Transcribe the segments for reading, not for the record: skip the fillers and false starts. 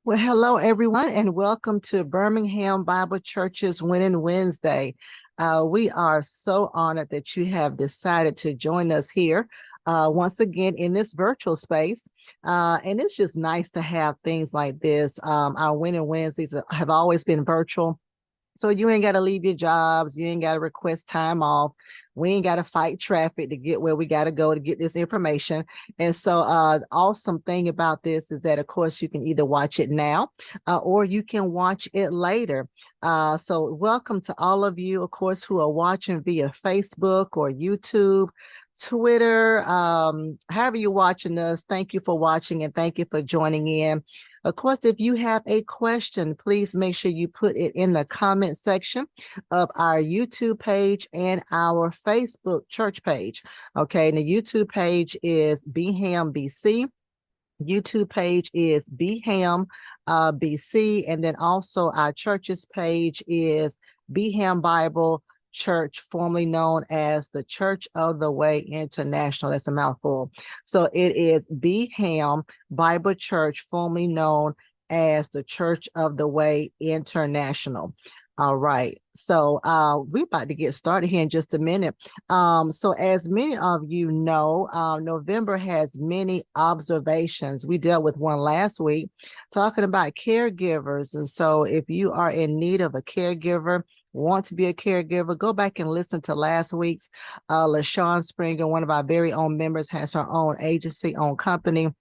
Well, hello, everyone, and welcome to Birmingham Bible Church's Winning Wednesday. We are so honored that you have decided to join us here once again in this virtual space. And it's just nice to have things like this. Our Winning Wednesdays have always been virtual. So you ain't got to leave your jobs. You ain't got to request time off. We ain't got to fight traffic to get where we got to go to get this information. And so awesome thing about this is that, of course, you can either watch it now or you can watch it later. So welcome to all of you, of course, who are watching via Facebook or YouTube, Twitter, however you're watching us. Thank you for watching and thank you for joining in. Of course, if you have a question, please make sure you put it in the comment section of our YouTube page and our Facebook church page. Okay, and the YouTube page is Beham BC. YouTube page is Beham BC, and then also our church's page is Beham Bible Church, formerly known as the Church of the Way International. That's a mouthful. So it is Beham Bible Church, formerly known as the Church of the Way International. All right. So we're about to get started here in just a minute. So as many of you know, November has many observations. We dealt with one last week talking about caregivers. And so if you are in need of a caregiver, want to be a caregiver, go back and listen to last week's. LaShawn Springer, one of our very own members, has her own agency, own company.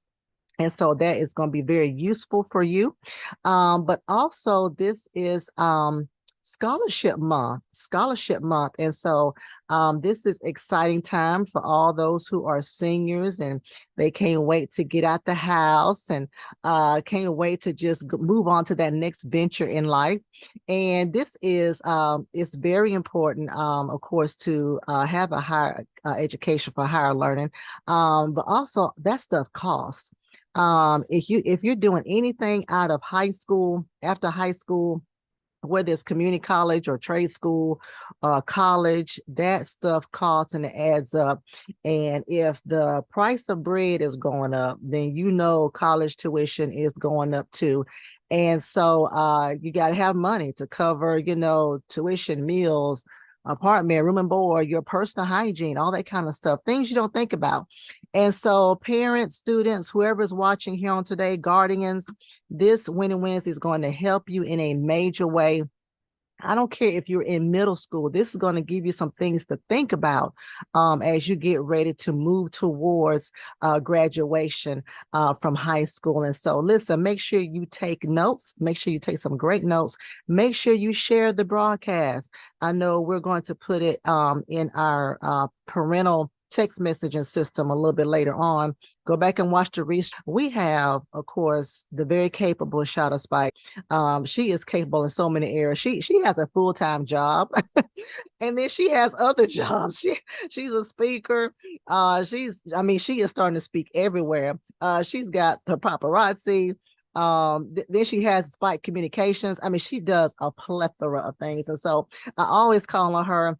And so that is going to be very useful for you. But also this is scholarship month. And so this is exciting time for all those who are seniors and they can't wait to get out the house and can't wait to just move on to that next venture in life. And this is it's very important, of course, to have a higher education for higher learning. But also that stuff costs. If you're doing anything out of high school, after high school, whether it's community college or trade school, college, that stuff costs and it adds up. And if the price of bread is going up, then you know college tuition is going up too. And so you got to have money to cover, tuition, meals, apartment, room and board, your personal hygiene, all that kind of stuff, things you don't think about. And so parents, students, whoever's watching here on today, guardians, this Winning Wednesday is going to help you in a major way. I don't care if you're in middle school. This is going to give you some things to think about as you get ready to move towards graduation from high school. And so listen, make sure you take notes. Make sure you take some great notes. Make sure you share the broadcast. I know we're going to put it in our parental text messaging system a little bit later on. Go back and watch the research. We have, of course, the very capable Chata Spike. She is capable in so many areas. She has a full-time job, and then she has other jobs. She's a speaker. She is starting to speak everywhere. She's got her paparazzi. Then she has Spike Communications. I mean, she does a plethora of things, and so I always call on her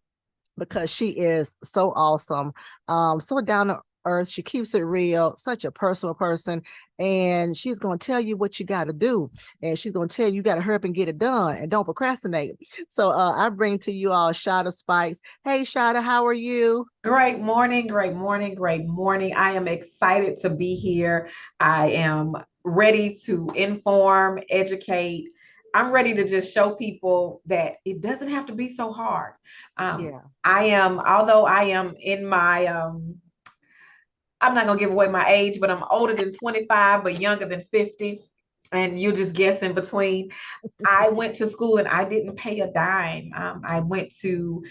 because she is so awesome, so down to earth. She keeps it real, such a personal person, and she's going to tell you what you got to do, and she's going to tell you got to hurry up and get it done and don't procrastinate. So I bring to you all Chata Spikes. Hey Chata, how are you? Great morning, great morning, great morning. I am excited to be here. I am ready to inform, educate. I'm ready to just show people that it doesn't have to be so hard. Yeah. Although I am in my, I'm not gonna give away my age, but I'm older than 25, but younger than 50. And you just guess in between. I went to school and I didn't pay a dime. I went to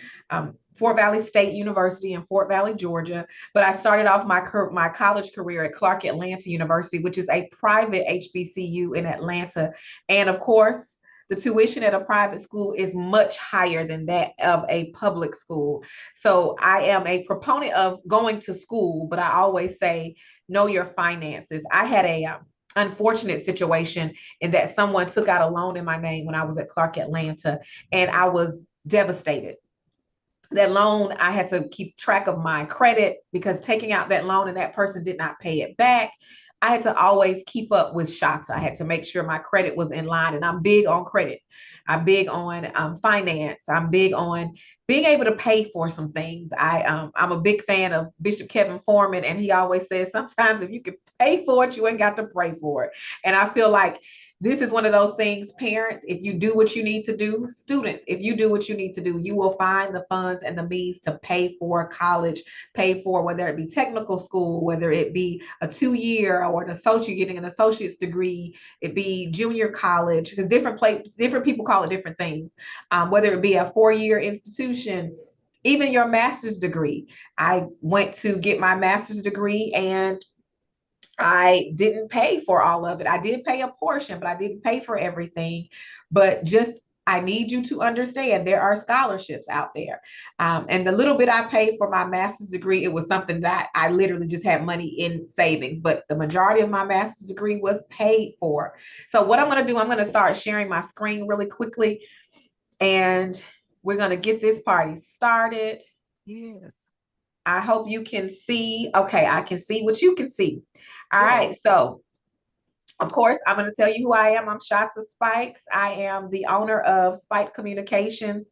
Fort Valley State University in Fort Valley, Georgia, but I started off my college career at Clark Atlanta University, which is a private HBCU in Atlanta. And of course, the tuition at a private school is much higher than that of a public school. So I am a proponent of going to school, but I always say, know your finances. I had a unfortunate situation in that someone took out a loan in my name when I was at Clark Atlanta, and I was devastated. That loan, I had to keep track of my credit because taking out that loan and that person did not pay it back. I had to always keep up with Chata. I had to make sure my credit was in line, and I'm big on credit. I'm big on finance. I'm big on being able to pay for some things. I'm a big fan of Bishop Kevin Foreman, and he always says sometimes if you can pay for it, you ain't got to pray for it. And I feel like this is one of those things, parents, if you do what you need to do, students, if you do what you need to do, you will find the funds and the means to pay for college, pay for whether it be technical school, whether it be a 2 year or an associate, getting an associate's degree, it be junior college, because different people call it different things. Whether it be a 4 year institution, even your master's degree. I went to get my master's degree and I didn't pay for all of it. I did pay a portion, but I didn't pay for everything. But just I need you to understand there are scholarships out there. And the little bit I paid for my master's degree, it was something that I literally just had money in savings. But the majority of my master's degree was paid for. So, what I'm going to do, I'm going to start sharing my screen really quickly. And we're going to get this party started. Yes. I hope you can see. Okay, I can see what you can see. All right, Yes. so of course, I'm going to tell you who I am. I'm Chata Spikes. I am the owner of Spike Communications.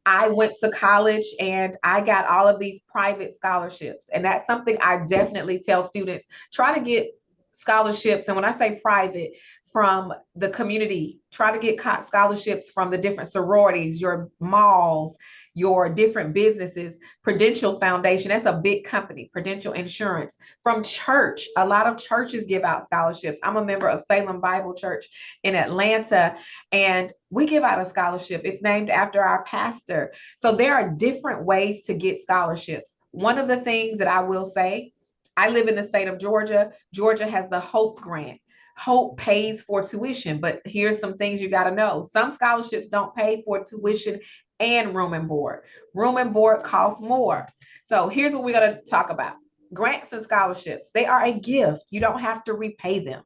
I went to college and I got all of these private scholarships. And that's something I definitely tell students, try to get scholarships. And when I say private, from the community, try to get scholarships from the different sororities, your malls, your different businesses. Prudential Foundation, that's a big company. Prudential Insurance. From church, a lot of churches give out scholarships. I'm a member of Salem Bible Church in Atlanta, and we give out a scholarship. It's named after our pastor. So there are different ways to get scholarships. One of the things that I will say, I live in the state of Georgia. Georgia has the Hope Grant. Hope pays for tuition, but here's some things you got to know. Some scholarships don't pay for tuition and room and board. Room and board costs more. So here's what we're going to talk about. Grants and scholarships, they are a gift. You don't have to repay them.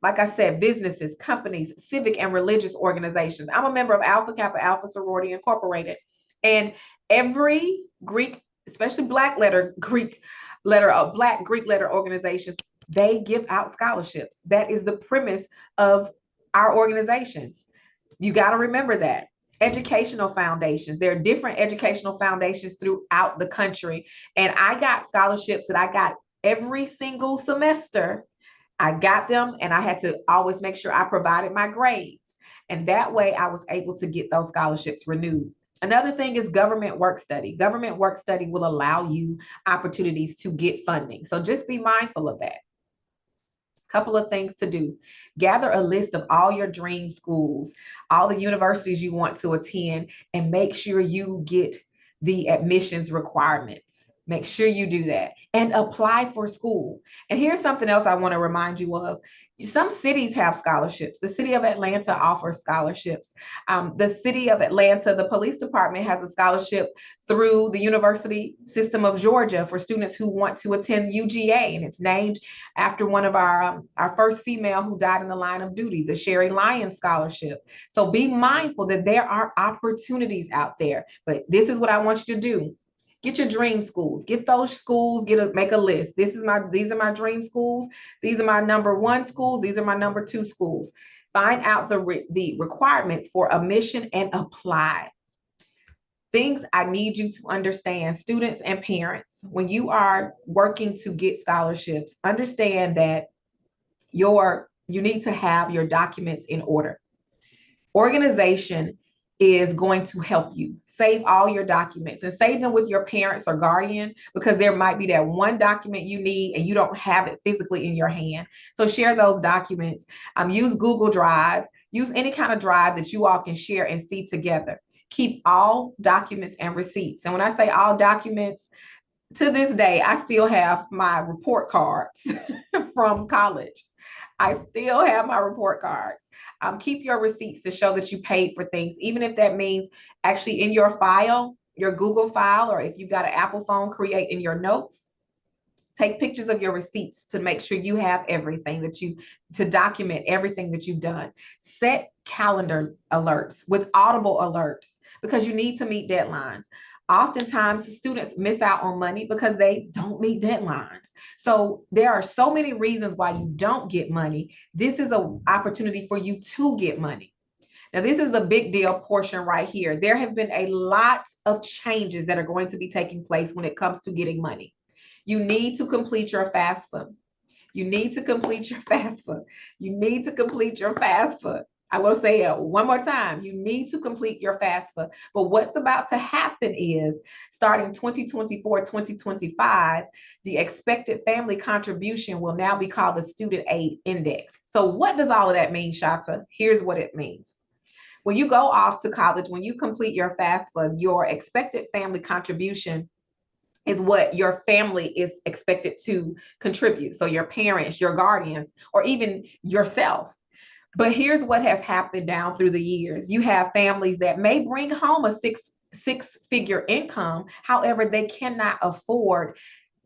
Like I said, businesses, companies, civic and religious organizations. I'm a member of Alpha Kappa Alpha Sorority Incorporated. And every Greek, especially Black Greek letter organizations, they give out scholarships. That is the premise of our organizations. You got to remember that. Educational foundations. There are different educational foundations throughout the country. And I got scholarships that I got every single semester. I got them and I had to always make sure I provided my grades. And that way I was able to get those scholarships renewed. Another thing is government work study. Government work study will allow you opportunities to get funding. So just be mindful of that. Couple of things to do. Gather a list of all your dream schools, all the universities you want to attend, and make sure you get the admissions requirements. Make sure you do that and apply for school. And here's something else I want to remind you of. Some cities have scholarships. The city of Atlanta offers scholarships. The city of Atlanta, the police department has a scholarship through the University System of Georgia for students who want to attend UGA, and it's named after one of our first female who died in the line of duty, the Sherry Lyons Scholarship. So be mindful that there are opportunities out there. But this is what I want you to do. Get your dream schools. Get those schools. Make a list. These are my dream schools. These are my number one schools. These are my number two schools. Find out the requirements for admission and apply. Things I need you to understand, students and parents, when you are working to get scholarships, understand that you need to have your documents in order. Organization is going to help you save all your documents and save them with your parents or guardian, because there might be that one document you need and you don't have it physically in your hand. So share those documents. Use Google Drive. Use any kind of drive that you all can share and see together. Keep all documents and receipts. And when I say all documents, to this day, I still have my report cards from college. I still have my report cards. Keep your receipts to show that you paid for things, even if that means actually in your file, your Google file, or if you've got an Apple phone, create in your notes. Take pictures of your receipts to make sure you have everything to document everything that you've done. Set calendar alerts with audible alerts because you need to meet deadlines. Oftentimes, students miss out on money because they don't meet deadlines. So there are so many reasons why you don't get money. This is an opportunity for you to get money. Now, this is the big deal portion right here. There have been a lot of changes that are going to be taking place when it comes to getting money. You need to complete your FAFSA. You need to complete your FAFSA. You need to complete your FAFSA. I will say it one more time. You need to complete your FAFSA. But what's about to happen is starting 2024, 2025, the expected family contribution will now be called the student aid index. So what does all of that mean, Chata? Here's what it means. When you go off to college, when you complete your FAFSA, your expected family contribution is what your family is expected to contribute. So your parents, your guardians, or even yourself. But here's what has happened down through the years. You have families that may bring home a six-figure income. However, they cannot afford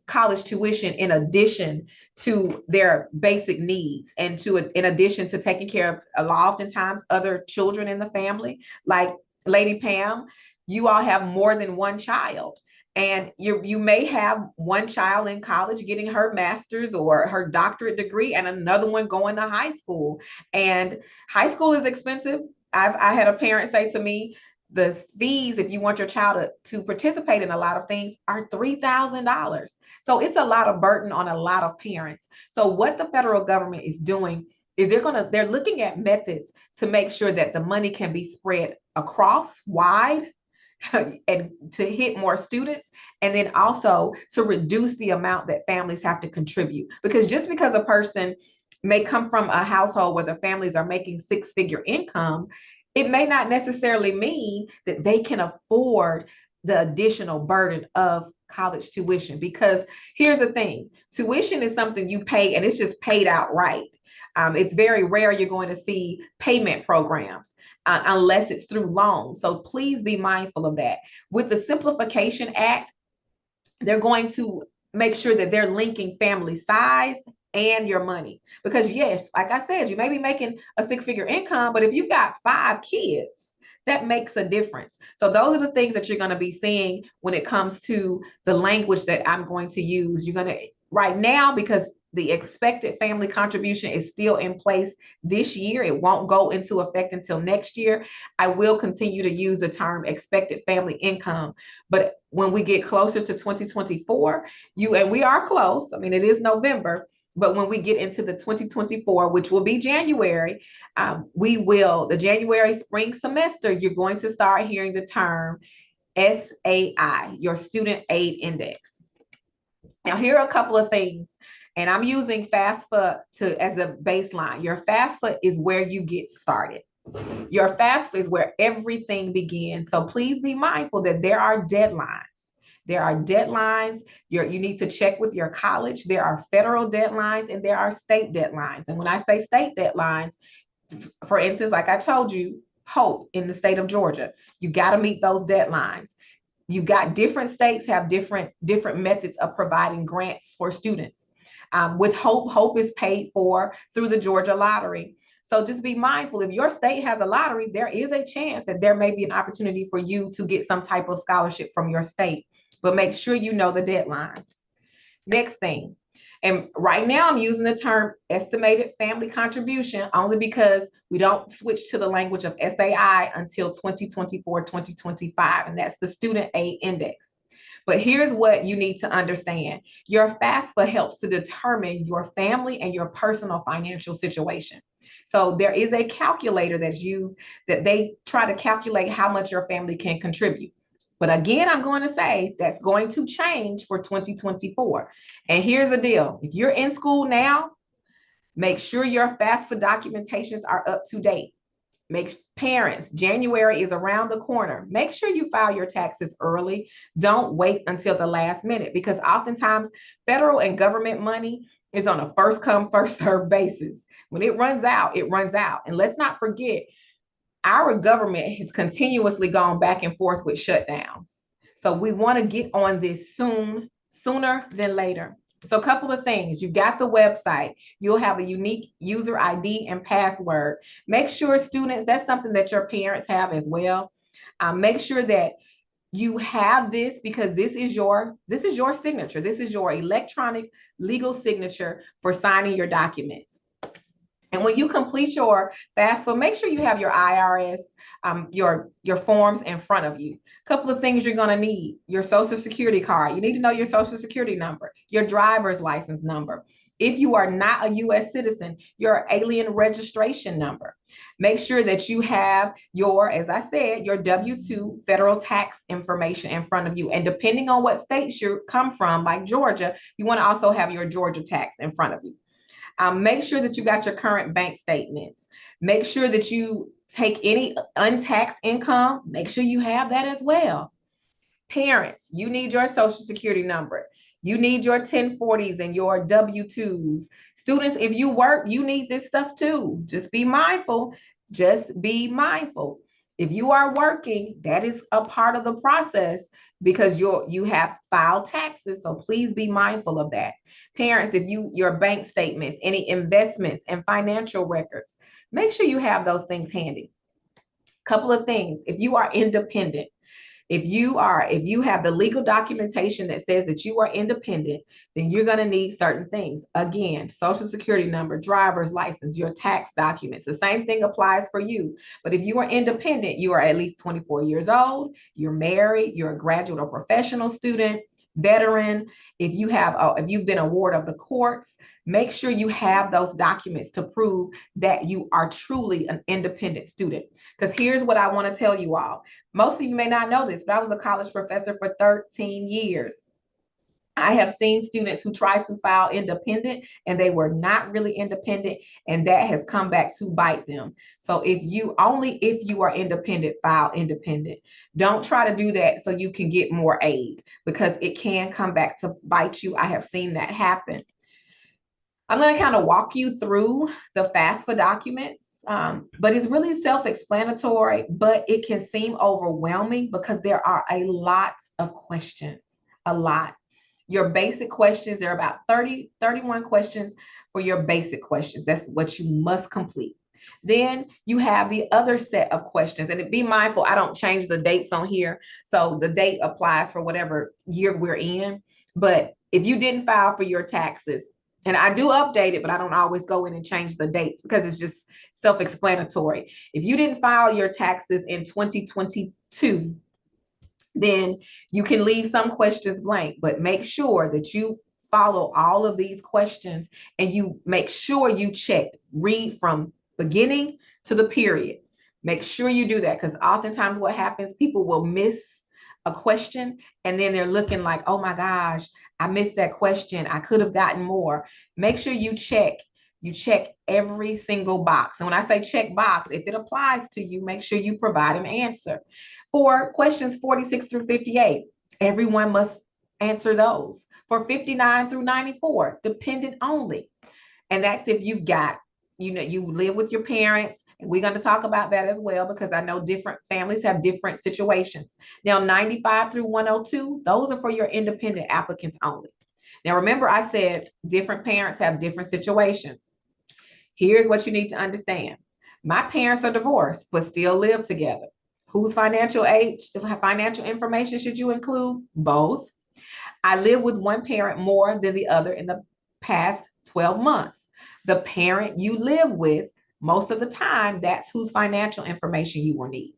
college tuition in addition to their basic needs and in addition to taking care of oftentimes other children in the family. Like Lady Pam, you all have more than one child, and you may have one child in college getting her master's or her doctorate degree and another one going to high school, and high school is expensive. I had a parent say to me, the fees, if you want your child to participate in a lot of things, are $3,000. So it's a lot of burden on a lot of parents. So what the federal government is doing is they're looking at methods to make sure that the money can be spread across wide and to hit more students, and then also to reduce the amount that families have to contribute. Because just because a person may come from a household where the families are making six-figure income, it may not necessarily mean that they can afford the additional burden of college tuition. Because here's the thing, tuition is something you pay and it's just paid outright. It's very rare you're going to see payment programs unless it's through loans. So please be mindful of that. With the Simplification Act, they're going to make sure that they're linking family size and your money. Because yes, like I said, you may be making a six-figure income, but if you've got 5 kids, that makes a difference. So those are the things that you're going to be seeing when it comes to the language that I'm going to use. You're going to, right now, because the expected family contribution is still in place this year, it won't go into effect until next year. I will continue to use the term expected family income. But when we get closer to 2024, and we are close, I mean, it is November, but when we get into the 2024, which will be January, the January spring semester, you're going to start hearing the term SAI, your student aid index. Now, here are a couple of things, and I'm using FAFSA as a baseline. Your FAFSA is where you get started. Your FAFSA is where everything begins. So please be mindful that there are deadlines. There are deadlines. You need to check with your college. There are federal deadlines and there are state deadlines. And when I say state deadlines, for instance, like I told you, Hope in the state of Georgia, you got to meet those deadlines. You've got different states have different methods of providing grants for students. With Hope is paid for through the Georgia lottery. So just be mindful, if your state has a lottery, there is a chance that there may be an opportunity for you to get some type of scholarship from your state, but make sure you know the deadlines. Next thing, and right now I'm using the term estimated family contribution only because we don't switch to the language of SAI until 2024, 2025, and that's the student aid index. But here's what you need to understand. Your FAFSA helps to determine your family and your personal financial situation. So there is a calculator that's used that they try to calculate how much your family can contribute. But again, I'm going to say that's going to change for 2024. And here's the deal. If you're in school now, make sure your FAFSA documentations are up to date. Make parents, January is around the corner. Make sure you file your taxes early. Don't wait until the last minute, because oftentimes federal and government money is on a first come, first serve basis. When it runs out, it runs out. And let's not forget, our government has continuously gone back and forth with shutdowns. So we want to get on this sooner than later. So a couple of things. You've got the website. You'll have a unique user ID and password. Make sure, students, that's something that your parents have as well. Make sure that You have this because this is your signature. This is your electronic legal signature for signing your documents. And when you complete your FAFSA, make sure you have your IRS, your forms in front of you. A couple of things you're going to need: your social security card. You need to know your social security number, your driver's license number. If you are not a U.S. citizen, your alien registration number. Make sure that you have your, as I said, your W-2 federal tax information in front of you. And depending on what states you come from, like Georgia, you want to also have your Georgia tax in front of you. Make sure that you got your current bank statements. Make sure that you take any untaxed income. Make sure you have that as well. Parents, you need your social security number. You need your 1040s and your W-2s. Students, if you work, you need this stuff too. Just be mindful. Just be mindful. If you are working, that is a part of the process because you have filed taxes. So please be mindful of that. Parents, if your bank statements, any investments and financial records, make sure you have those things handy. Couple of things. If you are independent, if you have the legal documentation that says that you are independent, then you're going to need certain things. Again, social security number, driver's license, your tax documents. The same thing applies for you. But if you are independent, you are at least 24 years old, you're married, you're a graduate or professional student, veteran. If you've been a ward of the courts, make sure you have those documents to prove that you are truly an independent student. Because here's what I want to tell you all. Most of you may not know this, but I was a college professor for 13 years. I have seen students who try to file independent and they were not really independent, and that has come back to bite them. So if you are independent, file independent. Don't try to do that so you can get more aid because it can come back to bite you. I have seen that happen. I'm going to kind of walk you through the FAFSA documents, but it's really self-explanatory, but it can seem overwhelming because there are a lot of questions, a lot. Your basic questions, there are about 31 questions for your basic questions. That's what you must complete. Then you have the other set of questions, and be mindful, I don't change the dates on here. So the date applies for whatever year we're in. But if you didn't file for your taxes, and I do update it, but I don't always go in and change the dates because it's just self-explanatory. If you didn't file your taxes in 2022, then you can leave some questions blank, but make sure that you follow all of these questions and you make sure you read from beginning to the period. Make sure you do that because oftentimes what happens, people will miss a question and then they're looking like, oh my gosh, I missed that question. I could have gotten more. Make sure you check every single box. And when I say check box, if it applies to you, make sure you provide an answer. For questions 46 through 58, everyone must answer those. For 59 through 94, dependent only. And that's if you've got, you live with your parents. And we're going to talk about that as well because I know different families have different situations. Now, 95 through 102, those are for your independent applicants only. Now, remember, I said different parents have different situations. Here's what you need to understand. My parents are divorced, but still live together. Whose financial information should you include? Both. I live with one parent more than the other in the past 12 months. The parent you live with, most of the time, that's whose financial information you will need.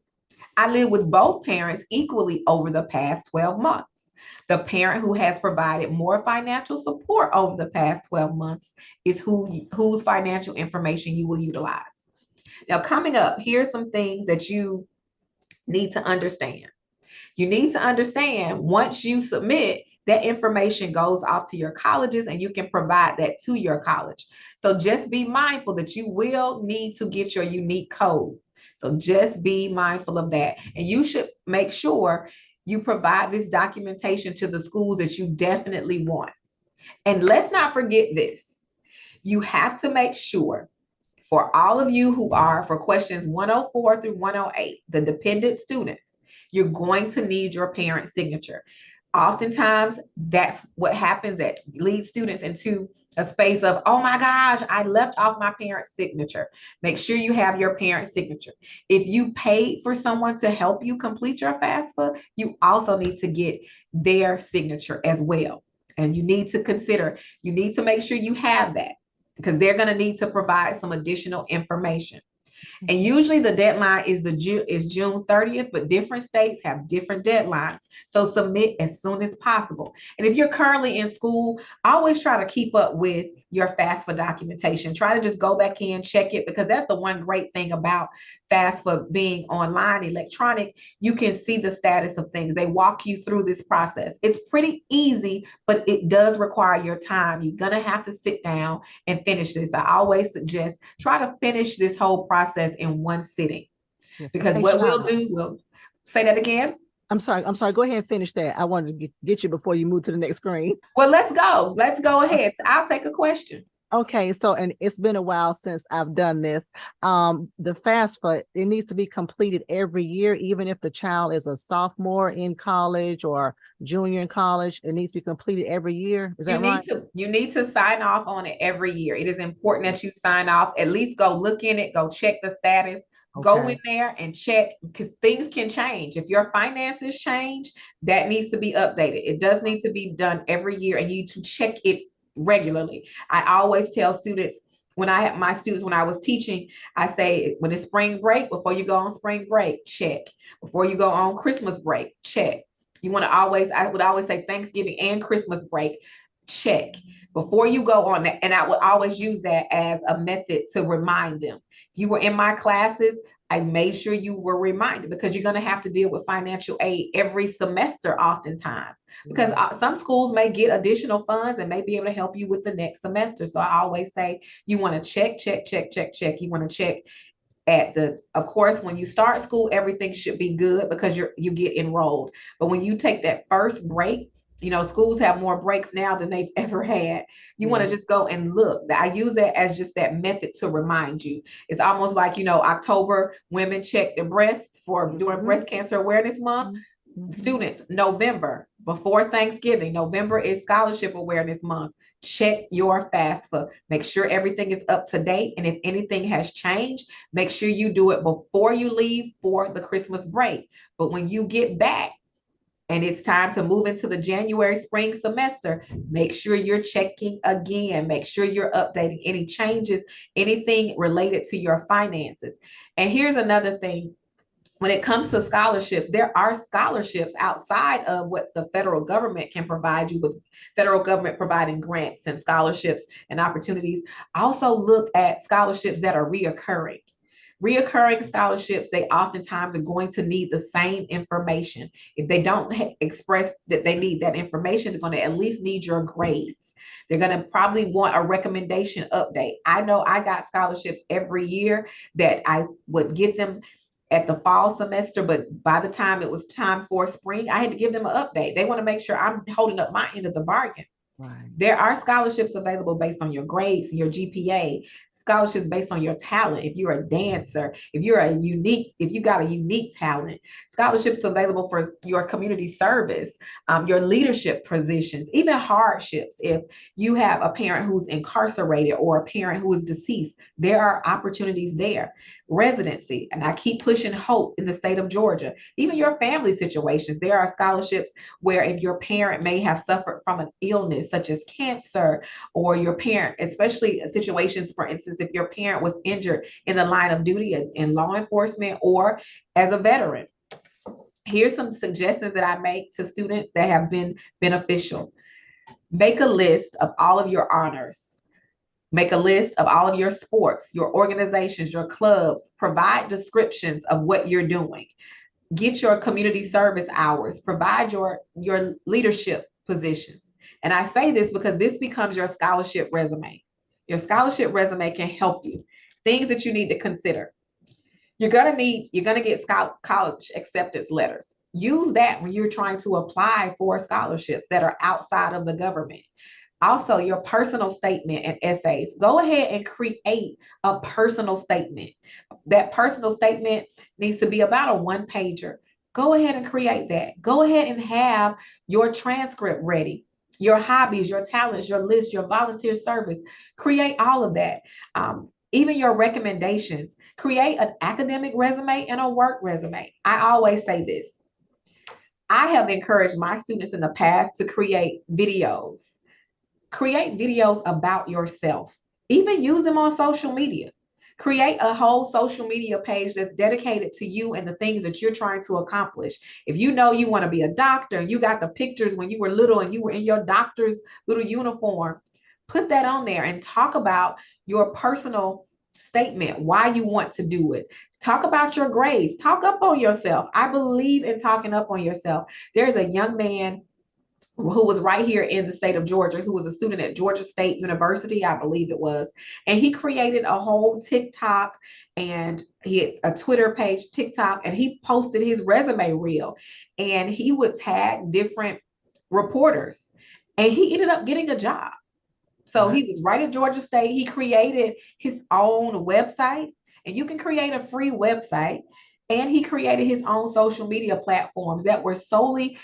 I live with both parents equally over the past 12 months. The parent who has provided more financial support over the past 12 months is whose financial information you will utilize. Now, coming up, here's some things that you need to understand. You need to understand once you submit, that information goes off to your colleges and you can provide that to your college. So just be mindful that you will need to get your unique code. So just be mindful of that. And you should make sure you provide this documentation to the schools that you definitely want. And let's not forget this. You have to make sure for all of you who are for questions 104 through 108, the dependent students, you're going to need your parent signature. Oftentimes that's what happens, that leads students into a space of, oh my gosh, I left off my parent's signature. Make sure you have your parent's signature. If you paid for someone to help you complete your FAFSA, you also need to get their signature as well. And you need to consider, you need to make sure you have that, because they're going to need to provide some additional information. And usually the deadline is June 30th, but different states have different deadlines. So submit as soon as possible. And if you're currently in school, always try to keep up with your FAFSA documentation. Try to just go back in, check it, because that's the one great thing about FAFSA being online, electronic. You can see the status of things. They walk you through this process. It's pretty easy, but it does require your time. You're going to have to sit down and finish this. I always suggest try to finish this whole process in one sitting, Yeah. because Hey, what we'll Chata, do, we'll say that again. I'm sorry. I'm sorry. Go ahead and finish that. I wanted to get you before you move to the next screen. Well, let's go. Let's go ahead. I'll take a question. Okay, so and it's been a while since I've done this. The FAFSA, it needs to be completed every year, even if the child is a sophomore in college or junior in college. It needs to be completed every year. Is You that need right? to you need to sign off on it every year. It is important that you sign off. At least go look in it, go check the status, go in Okay. there and check, because things can change. If your finances change, that needs to be updated. It does need to be done every year, and you need to check it regularly. I always tell students, when I had my students when I was teaching, I say when it's spring break, before you go on spring break, check. Before you go on Christmas break, check. You want to always, I would always say Thanksgiving and Christmas break, check before you go on that. And I would always use that as a method to remind them. If you were in my classes, I made sure you were reminded, because you're going to have to deal with financial aid every semester, oftentimes, because Right. some schools may get additional funds and may be able to help you with the next semester. So I always say you want to check, check, check, check, check. You want to check at the, of course, when you start school, everything should be good because you get enrolled. But when you take that first break, schools have more breaks now than they've ever had. You want to Yes. just go and look. I use that as just that method to remind you. It's almost like, October, women check their breasts for during Mm-hmm. breast cancer awareness month. Mm-hmm. Students, November, before Thanksgiving, November is scholarship awareness month. Check your FAFSA. Make sure everything is up to date. And if anything has changed, make sure you do it before you leave for the Christmas break. But when you get back and it's time to move into the January spring semester, make sure you're checking again. Make sure you're updating any changes, anything related to your finances. And here's another thing: when it comes to scholarships, there are scholarships outside of what the federal government can provide you with, federal government providing grants and scholarships and opportunities. Also look at scholarships that are reoccurring. Reoccurring scholarships, they oftentimes are going to need the same information. If they don't express that they need that information, they're going to at least need your grades. They're going to probably want a recommendation update. I know I got scholarships every year that I would get them at the fall semester, but by the time it was time for spring, I had to give them an update. They want to make sure I'm holding up my end of the bargain. Right. There are scholarships available based on your grades and your GPA, scholarships based on your talent. If you're a dancer, if you got a unique talent, scholarships available for your community service, your leadership positions, even hardships. If you have a parent who's incarcerated or a parent who is deceased, there are opportunities there. Residency, and I keep pushing hope in the state of Georgia. Even your family situations, there are scholarships where if your parent may have suffered from an illness such as cancer, or your parent, especially situations, for instance, if your parent was injured in the line of duty in law enforcement or as a veteran. Here's some suggestions that I make to students that have been beneficial. Make a list of all of your honors. Make a list of all of your sports, your organizations, your clubs. Provide descriptions of what you're doing. Get your community service hours. Provide your leadership positions. And I say this because this becomes your scholarship resume. Your scholarship resume can help you. Things that you need to consider. You're gonna get college acceptance letters. Use that when you're trying to apply for scholarships that are outside of the government. Also, your personal statement and essays. Go ahead and create a personal statement. That personal statement needs to be about a one pager. Go ahead and create that. Go ahead and have your transcript ready, your hobbies, your talents, your list, your volunteer service. Create all of that. Even your recommendations. Create an academic resume and a work resume. I always say this. I have encouraged my students in the past to create videos. Create videos about yourself. Even use them on social media. Create a whole social media page that's dedicated to you and the things that you're trying to accomplish. If you know you want to be a doctor and you got the pictures when you were little and you were in your doctor's little uniform, put that on there and talk about your personal statement, why you want to do it. Talk about your grades. Talk up on yourself. I believe in talking up on yourself. There's a young man who was right here in the state of Georgia, who was a student at Georgia State University, I believe it was. And he created a whole TikTok and he had a Twitter page, TikTok, and he posted his resume reel and he would tag different reporters. And he ended up getting a job. So Right. he was right at Georgia State. He created his own website, and you can create a free website. And he created his own social media platforms that were solely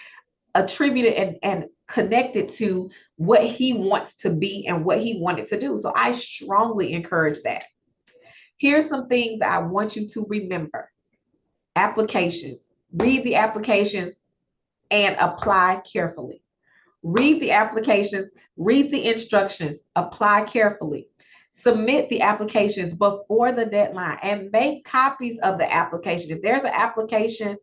attributed and connected to what he wants to be and what he wanted to do. So I strongly encourage that. Here's some things I want you to remember. Applications. Read the applications and apply carefully. Read the applications, read the instructions, apply carefully. Submit the applications before the deadline and make copies of the application. If there's an application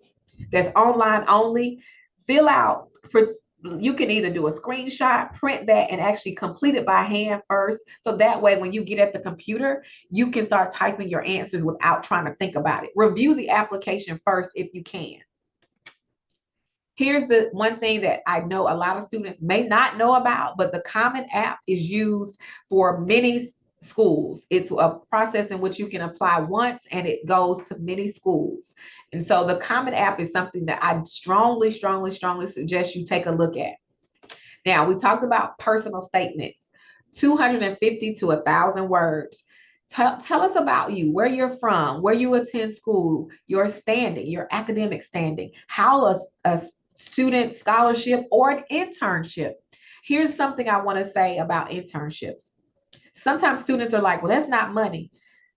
that's online only, fill out for you can either do a screenshot, print that, and actually complete it by hand first. So that way, when you get at the computer, you can start typing your answers without trying to think about it. Review the application first if you can. Here's the one thing that I know a lot of students may not know about, but the Common App is used for many schools. It's a process in which you can apply once and it goes to many schools. And so the Common App is something that I strongly, strongly, strongly suggest you take a look at. Now, we talked about personal statements, 250 to 1,000 words. Tell us about you, where you're from, where you attend school, your standing, your academic standing, how a student scholarship or an internship. Here's something I want to say about internships. Sometimes students are like, well, that's not money.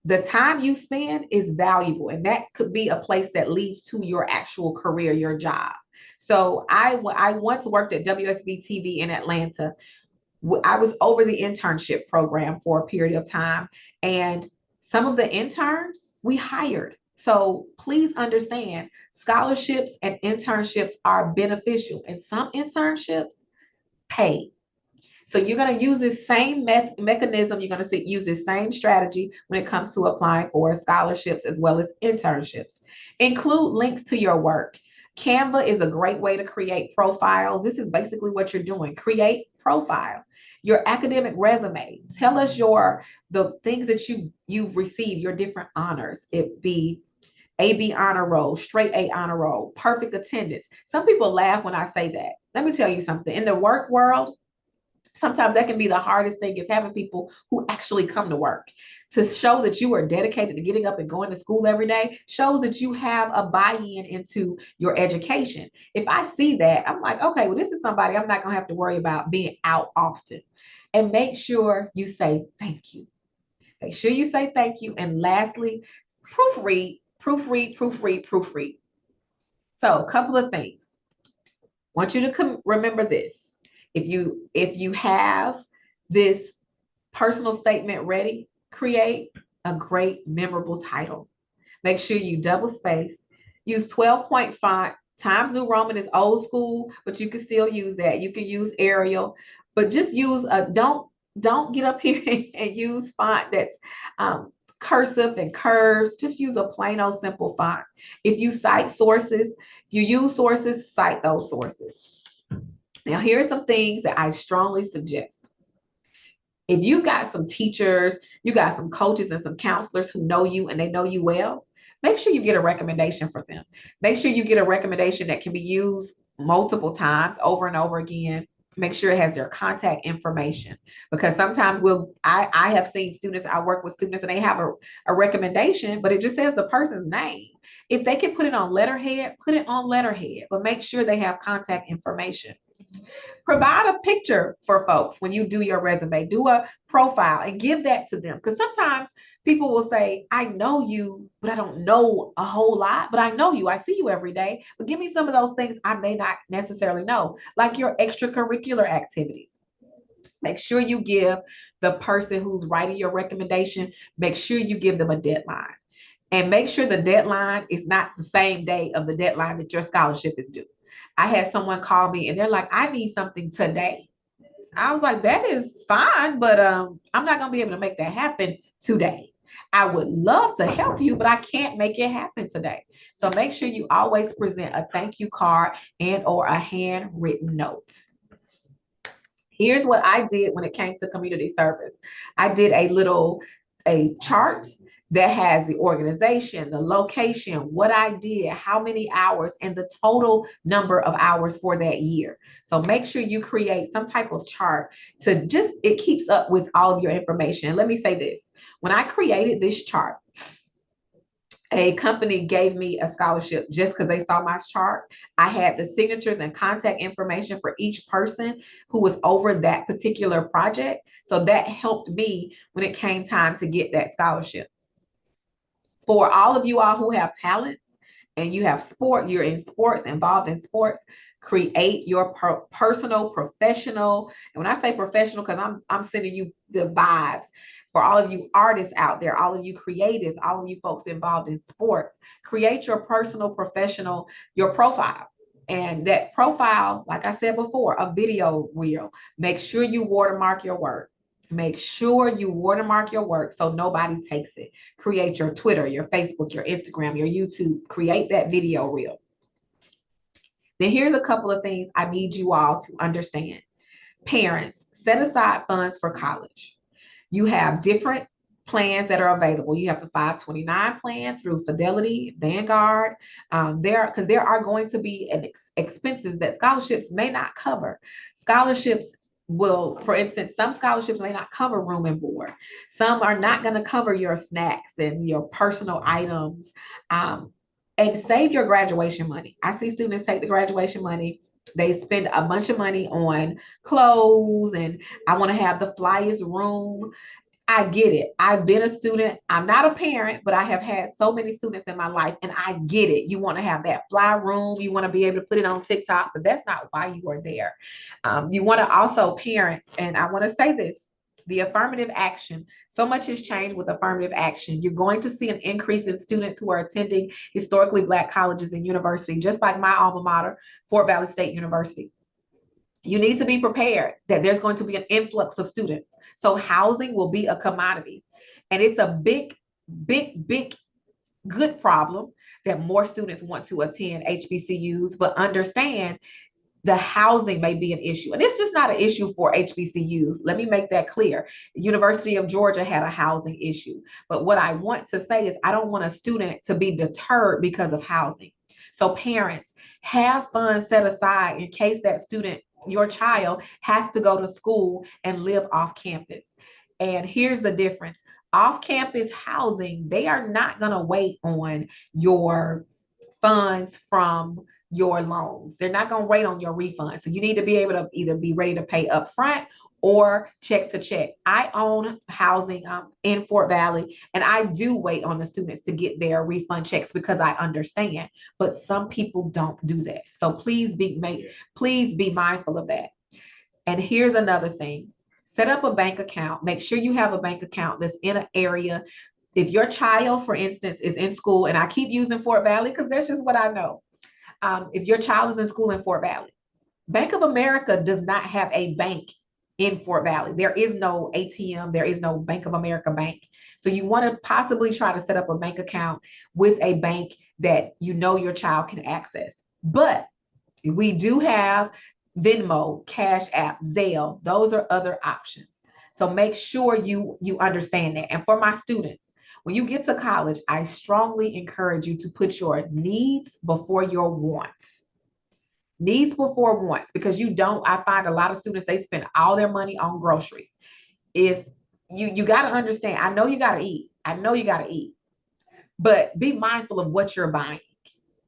The time you spend is valuable, and that could be a place that leads to your actual career, your job. So I once worked at WSB TV in Atlanta. I was over the internship program for a period of time, and some of the interns we hired. So please understand, scholarships and internships are beneficial, and some internships pay. So you're going to use this same mechanism. You're going to use this same strategy when it comes to applying for scholarships as well as internships. Include links to your work. Canva is a great way to create profiles. This is basically what you're doing. Create profile. Your academic resume. Tell us the things that you've received, your different honors. It be AB honor roll, straight A honor roll, perfect attendance. Some people laugh when I say that. Let me tell you something. In the work world, sometimes that can be the hardest thing is having people who actually come to work to show that you are dedicated to getting up and going to school every day shows that you have a buy-in into your education. If I see that, I'm like, okay, well, this is somebody I'm not going to have to worry about being out often. And make sure you say thank you. Make sure you say thank you. And lastly, proofread, proofread, proofread, proofread. So a couple of things. I want you to remember this. If you have this personal statement ready, create a great memorable title. Make sure you double space. Use 12-point font. Times New Roman is old school, but you can still use that. You can use Arial, but just use a don't get up here and use font that's cursive and curves. Just use a plain old simple font. If you cite sources, if you use sources, cite those sources. Now, here are some things that I strongly suggest. If you got some teachers, you got some coaches and some counselors who know you and they know you well, make sure you get a recommendation for them. Make sure you get a recommendation that can be used multiple times over and over again. Make sure it has their contact information, because sometimes I have seen students, I work with students and they have a recommendation, but it just says the person's name. If they can put it on letterhead, put it on letterhead, but make sure they have contact information. Provide a picture for folks when you do your resume, do a profile and give that to them. Because sometimes people will say, I know you, but I don't know a whole lot, but I know you, I see you every day, but give me some of those things I may not necessarily know, like your extracurricular activities. Make sure you give the person who's writing your recommendation, make sure you give them a deadline, and make sure the deadline is not the same day of the deadline that your scholarship is due. I had someone call me and they're like, I need something today. I was like, that is fine, but I'm not going to be able to make that happen today. I would love to help you, but I can't make it happen today. So make sure you always present a thank you card and or a handwritten note. Here's what I did when it came to community service. I did a chart that has the organization, the location, what I did, how many hours, and the total number of hours for that year. So make sure you create some type of chart to just, it keeps up with all of your information. Let me say this. When I created this chart, a company gave me a scholarship just because they saw my chart. I had the signatures and contact information for each person who was over that particular project. So that helped me when it came time to get that scholarship. For all of you all who have talents and you have you're in sports, involved in sports, create your personal, professional. And when I say professional, because I'm sending you the vibes. For all of you artists out there, all of you creatives, all of you folks involved in sports, create your personal, professional, your profile. And that profile, like I said before, a video reel. Make sure you watermark your work. Make sure you watermark your work so nobody takes it. Create your Twitter, your Facebook, your Instagram, your YouTube. Create that video reel. Then here's a couple of things I need you all to understand. Parents, set aside funds for college. You have different plans that are available. You have the 529 plan through Fidelity, Vanguard. Because there are going to be expenses that scholarships may not cover. Scholarships will, for instance, some scholarships may not cover room and board. Some are not going to cover your snacks and your personal items. And save your graduation money. I see students take the graduation money. They spend a bunch of money on clothes and I want to have the flyest room. I get it. I've been a student. I'm not a parent, but I have had so many students in my life, and I get it. You want to have that fly room. You want to be able to put it on TikTok, but that's not why you are there. You want to also, parents, and I want to say this, the affirmative action. So much has changed with affirmative action. You're going to see an increase in students who are attending historically Black colleges and universities, just like my alma mater, Fort Valley State University. You need to be prepared that there's going to be an influx of students. So housing will be a commodity. And it's a big, big, big, good problem that more students want to attend HBCUs, but understand the housing may be an issue. And it's just not an issue for HBCUs. Let me make that clear. The University of Georgia had a housing issue. But what I want to say is I don't want a student to be deterred because of housing. So parents, have funds set aside in case that student, your child, has to go to school and live off campus. And here's the difference. Off campus housing, they are not going to wait on your funds from your loans. They're not going to wait on your refund. So you need to be able to either be ready to pay up front or check to check. I own housing in Fort Valley, and I do wait on the students to get their refund checks because I understand. But some people don't do that. So please be mindful of that. And here's another thing. Set up a bank account. Make sure you have a bank account that's in an area. If your child, for instance, is in school, and I keep using Fort Valley because that's just what I know. If your child is in school in Fort Valley, Bank of America does not have a bank in Fort Valley. There is no ATM. There is no Bank of America bank. So you want to possibly try to set up a bank account with a bank that you know your child can access. But we do have Venmo, Cash App, Zelle. Those are other options. So make sure you understand that. And for my students, when you get to college, I strongly encourage you to put your needs before your wants. Needs before wants, because you don't, I find a lot of students, they spend all their money on groceries. If you got to understand, I know you got to eat. I know you got to eat, but be mindful of what you're buying.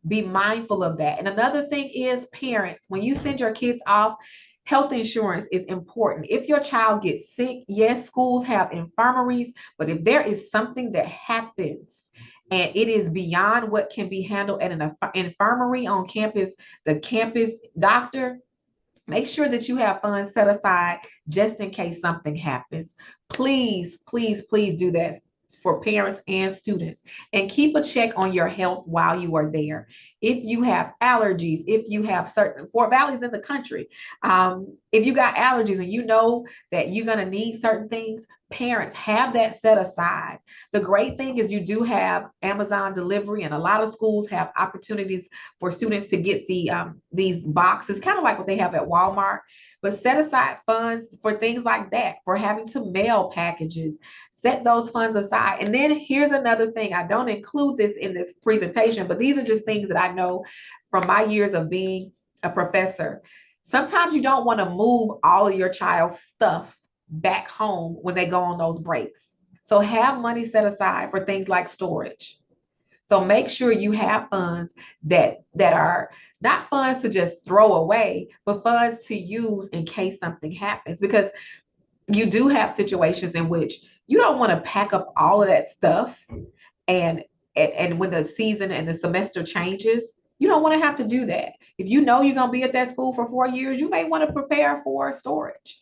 Be mindful of that. And another thing is, parents, when you send your kids off, health insurance is important. If your child gets sick, yes, schools have infirmaries, but if there is something that happens and it is beyond what can be handled at an infirmary on campus, the campus doctor, make sure that you have funds set aside just in case something happens. Please, please, please do that for parents and students. And keep a check on your health while you are there. If you have allergies, if you have certain Fort Valley's in the country, if you got allergies and you know that you're going to need certain things, parents have that set aside. The great thing is you do have Amazon delivery, and a lot of schools have opportunities for students to get these boxes, kind of like what they have at Walmart. But set aside funds for things like that, for having to mail packages. Set those funds aside. And then here's another thing. I don't include this in this presentation, but these are just things that I know from my years of being a professor. Sometimes you don't want to move all of your child's stuff back home when they go on those breaks. So have money set aside for things like storage. So make sure you have funds that are not funds to just throw away, but funds to use in case something happens. Because you do have situations in which you don't want to pack up all of that stuff, and and when the season and the semester changes, you don't want to have to do that. If you know you're going to be at that school for 4 years, you may want to prepare for storage.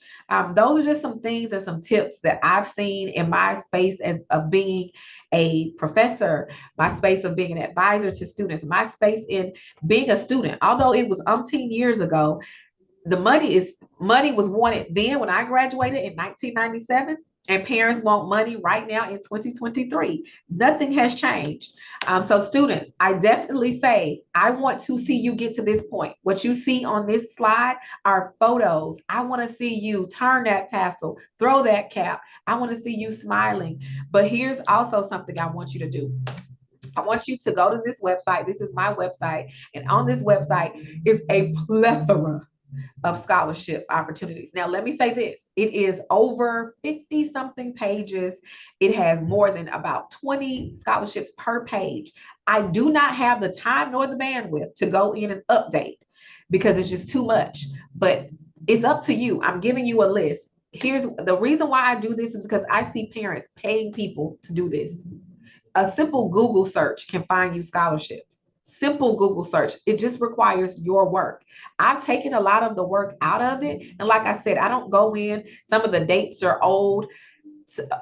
Those are just some things and some tips that I've seen in my space of being a professor, my space of being an advisor to students, my space in being a student. Although it was umpteen years ago, the money was wanted then when I graduated in 1997, and parents want money right now in 2023. Nothing has changed. So students, I definitely say I want to see you get to this point. What you see on this slide are photos. I want to see you turn that tassel, throw that cap. I want to see you smiling. But here's also something I want you to do. I want you to go to this website. This is my website. And on this website is a plethora of scholarship opportunities. Now, let me say this. It is over 50 something pages. It has more than about 20 scholarships per page. I do not have the time nor the bandwidth to go in and update because it's just too much, but it's up to you. I'm giving you a list. Here's the reason why I do this is because I see parents paying people to do this. A simple Google search can find you scholarships. Simple Google search. It just requires your work. I've taken a lot of the work out of it. And like I said, I don't go in. Some of the dates are old.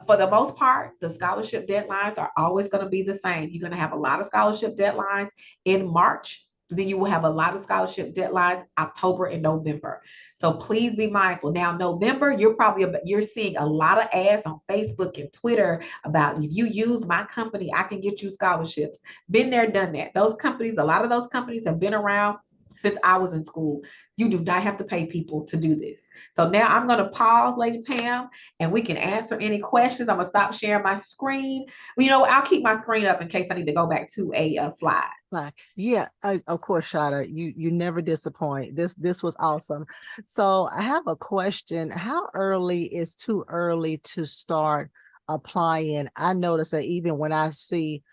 For the most part, the scholarship deadlines are always going to be the same. You're going to have a lot of scholarship deadlines in March. Then you will have a lot of scholarship deadlines October and November. So please be mindful. Now, November, you're seeing a lot of ads on Facebook and Twitter about if you use my company, I can get you scholarships. Been there, done that. Those companies, a lot of those companies have been around since I was in school. You do not have to pay people to do this. So now I'm going to pause, Lady Pam, and we can answer any questions. I'm going to stop sharing my screen. I'll keep my screen up in case I need to go back to a slide. Like, yeah, of course, Chata, you never disappoint. This was awesome. So I have a question. How early is too early to start applying? I notice that even when I see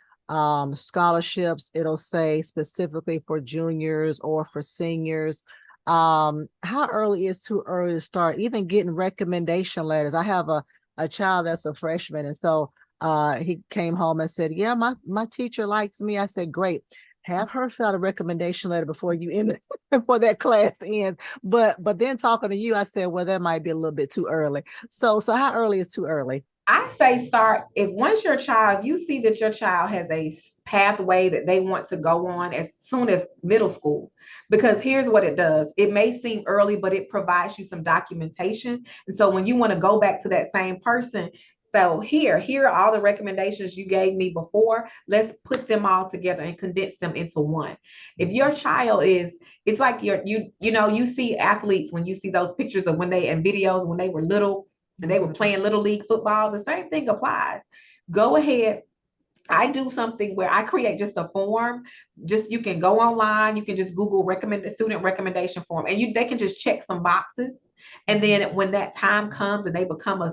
scholarships, it'll say specifically for juniors or for seniors. How early is too early to start even getting recommendation letters? I have a child that's a freshman, and so he came home and said, yeah, my teacher likes me. I said, great, have her fill out a recommendation letter before you end before that class ends. But then talking to you, I said, well, that might be a little bit too early. So how early is too early? I say start if once your child, you see that your child has a pathway that they want to go on as soon as middle school, because here's what it does. It may seem early, but it provides you some documentation. And so when you want to go back to that same person, so here are all the recommendations you gave me before. Let's put them all together and condense them into one. If your child is, it's like you see athletes when you see those pictures of when they and videos when they were little and they were playing little league football, the same thing applies. Go ahead I do something where I create just a form. Just you can go online, you can just Google recommend student recommendation form, and they can just check some boxes. And Mhm. then when that time comes and they become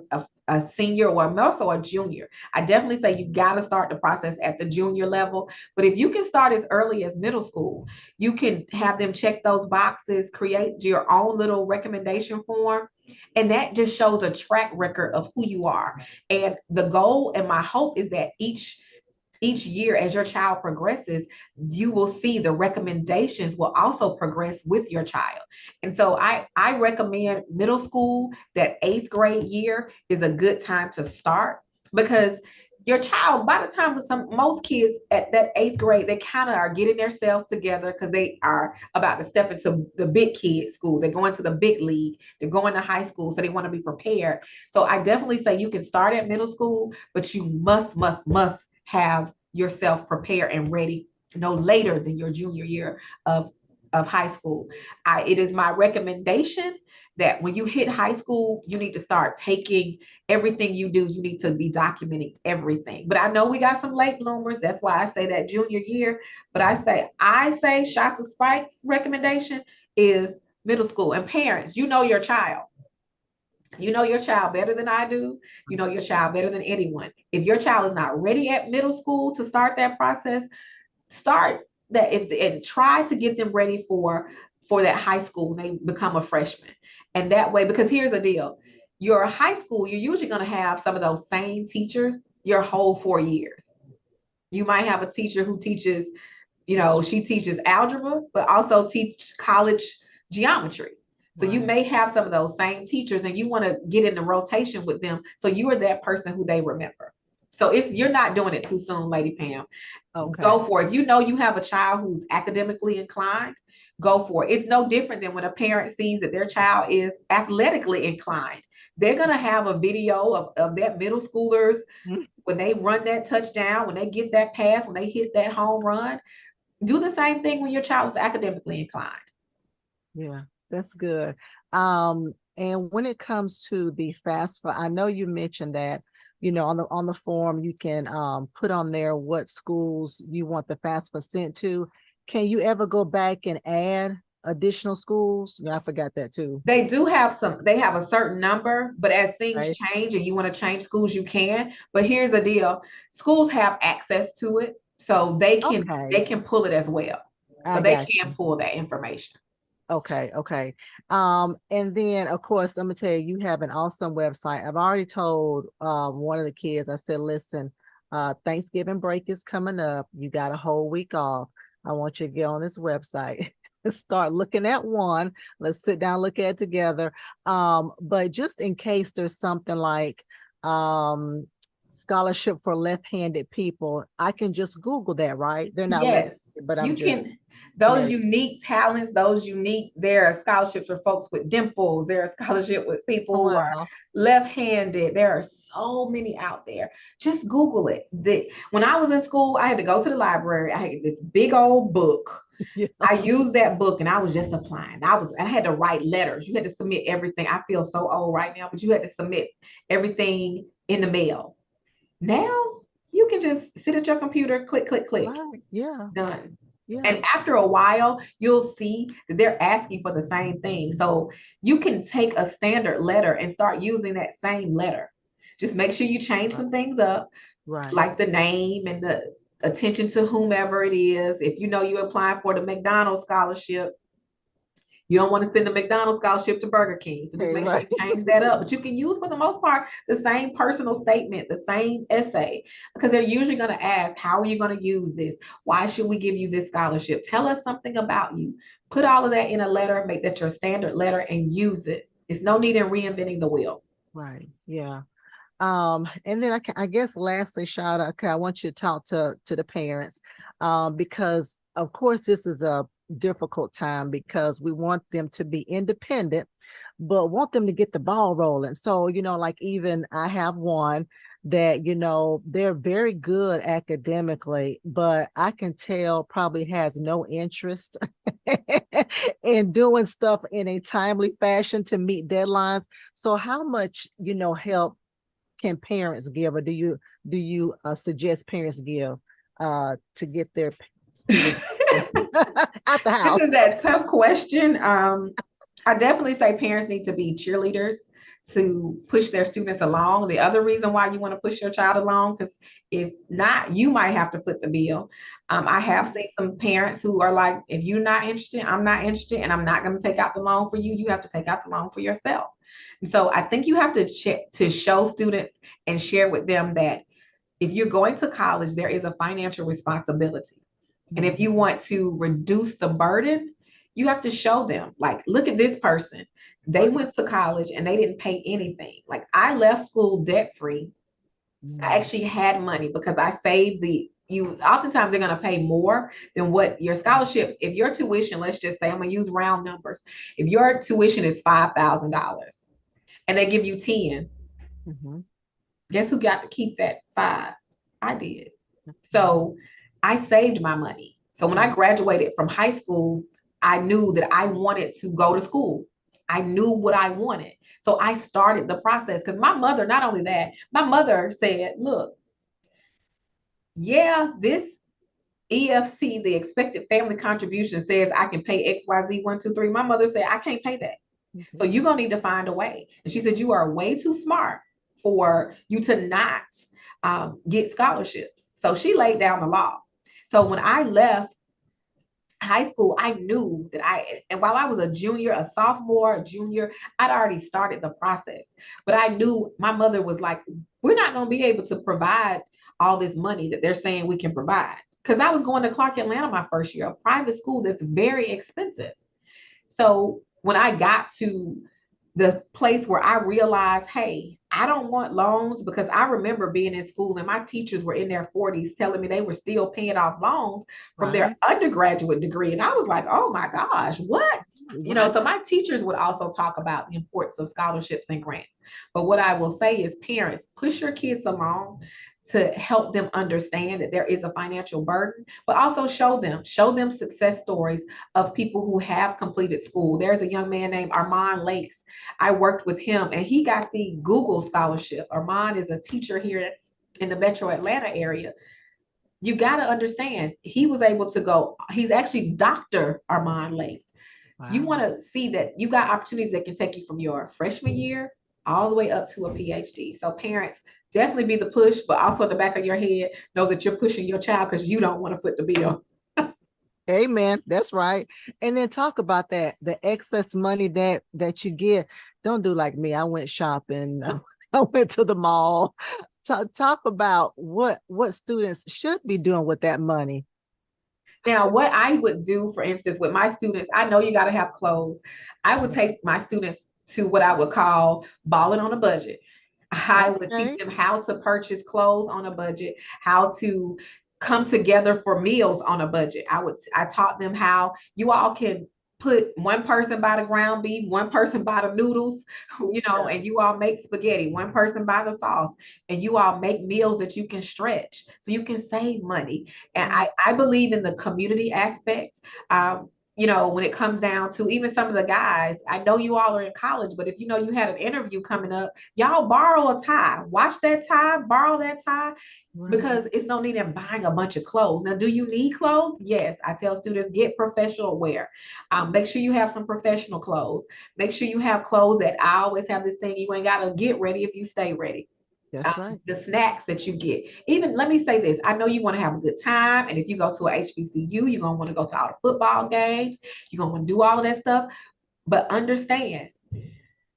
a senior or also a junior, I definitely say you got to start the process at the junior level. But if you can start as early as middle school, you can have them check those boxes, create your own little recommendation form. And that just shows a track record of who you are. And the goal and my hope is that each year as your child progresses, you will see the recommendations will also progress with your child. And so I recommend middle school. That 8th grade year is a good time to start, because your child, by the time most kids at that 8th grade, they kind of are getting themselves together because they are about to step into the big kid school. They're going to the big league, they're going to high school, so they want to be prepared. So I definitely say you can start at middle school, but you must have yourself prepared and ready no later than your junior year of high school. It is my recommendation that when you hit high school, you need to start taking everything you do. You need to be documenting everything. But I know we got some late bloomers. That's why I say that junior year. But I say Shata Spike's recommendation is middle school. And parents, you know your child. You know your child better than I do. You know your child better than anyone. If your child is not ready at middle school to start that process, start that if and try to get them ready for that high school when they become a freshman. And that way, because here's the deal. Your high school, you're usually going to have some of those same teachers your whole 4 years. You might have a teacher who teaches, she teaches algebra, but also teach college geometry. So you Right. may have some of those same teachers and you want to get in the rotation with them. So you are that person who they remember. So you're not doing it too soon, Lady Pam. Okay. Go for it. If you know you have a child who's academically inclined, go for it. It's no different than when a parent sees that their child is athletically inclined. They're going to have a video of that middle schoolers Mhm. when they run that touchdown, when they get that pass, when they hit that home run. Do the same thing when your child is academically inclined. Yeah, that's good. And when it comes to the FAFSA, I know you mentioned that, on the form you can put on there what schools you want the FAFSA sent to. Can you ever go back and add additional schools? Yeah, I forgot that too. They have a certain number, but as things Right. change and you want to change schools, you can. But here's the deal. Schools have access to it, so they Okay, can pull it as well. So I they got can you. pull that information. Okay, okay. And then of course, I'm gonna tell you, you have an awesome website. I've already told one of the kids, I said, listen, Thanksgiving break is coming up. You got a whole week off. I want you to get on this website and start looking at one. Let's sit down, look at it together. But just in case there's something like scholarship for left-handed people, I can just Google that, right? They're not left, Yes, but I'm you just can. Those familiar. unique talents, there are scholarships for folks with dimples. There are scholarships with people Oh, who are wow. left-handed. There are so many out there. Just Google it. When I was in school, I had to go to the library. I had this big old book. Yeah. I used that book and I was just applying. I had to write letters. You had to submit everything. I feel so old right now, but you had to submit everything in the mail. Now you can just sit at your computer, click, click, click, Right. Yeah. done. Yeah. And after a while, you'll see that they're asking for the same thing. So you can take a standard letter and start using that same letter. Just make sure you change Right. some things up, Right. like the name and the attention to whomever it is. If you know you're applying for the McDonald's scholarship, you don't want to send a McDonald's scholarship to Burger King. So just Okay. make sure Right. you change that up. But you can use, for the most part, the same personal statement, the same essay, because they're usually going to ask, how are you going to use this? Why should we give you this scholarship? Tell us something about you. Put all of that in a letter, make that your standard letter, and use it. It's no need in reinventing the wheel. Right. Yeah. And then I guess lastly, Shada, okay, I want you to talk to the parents, because of course this is a difficult time because we want them to be independent, but want them to get the ball rolling. So, like even I have one that, they're very good academically, but I can tell probably has no interest in doing stuff in a timely fashion to meet deadlines. So how much, help can parents give, or do you suggest parents give to get their students out the This house? is that tough question. I definitely say parents need to be cheerleaders to push their students along. The other reason why you want to push your child along, because if not, you might have to foot the bill. I have seen some parents who are like, if you're not interested, I'm not interested, and I'm not going to take out the loan for you. You have to take out the loan for yourself. And so I think you have to check to show students and share with them that if you're going to college, there is a financial responsibility. And if you Mhm. want to reduce the burden, you have to show them, like, look at this person. They Right. went to college and they didn't pay anything. Like, I left school debt free. I Mm. actually had money because I saved you. Oftentimes they're going to pay more than what your scholarship, if your tuition, let's just say, I'm going to use round numbers. If your tuition is $5,000 and they give you 10, Mhm. guess who got to keep that five? I did. Mhm. So I saved my money. So when I Right. graduated from high school, I knew that I wanted to go to school. I knew what I wanted. So I started the process because my mother, not only that, my mother said, look, yeah, this EFC, the expected family contribution, says I can pay XYZ 1, 2, 3. My mother said, I can't pay that. So Mhm. you're gonna need to find a way. And she said, you are way too smart for you to not get scholarships. So she laid down the law. So when I left high school, I knew that and while I was a junior, a sophomore, a junior, I'd already started the process. But I knew my mother was like, we're not going to be able to provide all this money that they're saying we can provide. Because I was going to Clark Atlanta my first year, a private school that's very expensive. So when I got to the place where I realized, hey, I don't want loans, because I remember being in school and my teachers were in their 40s telling me they were still paying off loans from their Right. undergraduate degree. And I was like, oh my gosh, what? Right. So my teachers would also talk about the importance of scholarships and grants. But what I will say is, parents, push your kids along to help them understand that there is a financial burden, but also show them success stories of people who have completed school. There's a young man named Armand Lakes. I worked with him and he got the Google scholarship. Armand is a teacher here in the metro Atlanta area. You got to understand, he was able to go, he's actually Dr. Armand Lakes. You want Wow. to see that you got opportunities that can take you from your freshman year all the way up to a PhD. So parents, definitely be the push, but also in the back of your head, know that you're pushing your child because you don't want to foot the bill. Amen. That's right. And then talk about that, the excess money that you get. Don't do like me. I went shopping. I went to the mall. Talk about what students should be doing with that money. Now, what I would do, for instance, with my students, I know you got to have clothes. I would take my students to what I would call balling on a budget. I would teach Okay. them how to purchase clothes on a budget, how to come together for meals on a budget. I taught them how you all can put one person by the ground beef, one person by the noodles, Yeah. and you all make spaghetti, one person by the sauce, and you all make meals that you can stretch so you can save money. And Yeah. I believe in the community aspect. When it comes down to even some of the guys, I know you all are in college, but if you know you had an interview coming up, y'all borrow a tie, watch that tie, borrow that tie, Right. because it's no need in buying a bunch of clothes. Now, do you need clothes? Yes. I tell students, get professional wear. Make sure you have some professional clothes. Make sure you have clothes that, I always have this thing, you ain't got to get ready if you stay ready. That's right. The snacks that you get. Even, let me say this, I know you want to have a good time. And if you go to a HBCU, you're going to want to go to all the football games. You're going to want to do all of that stuff. But understand,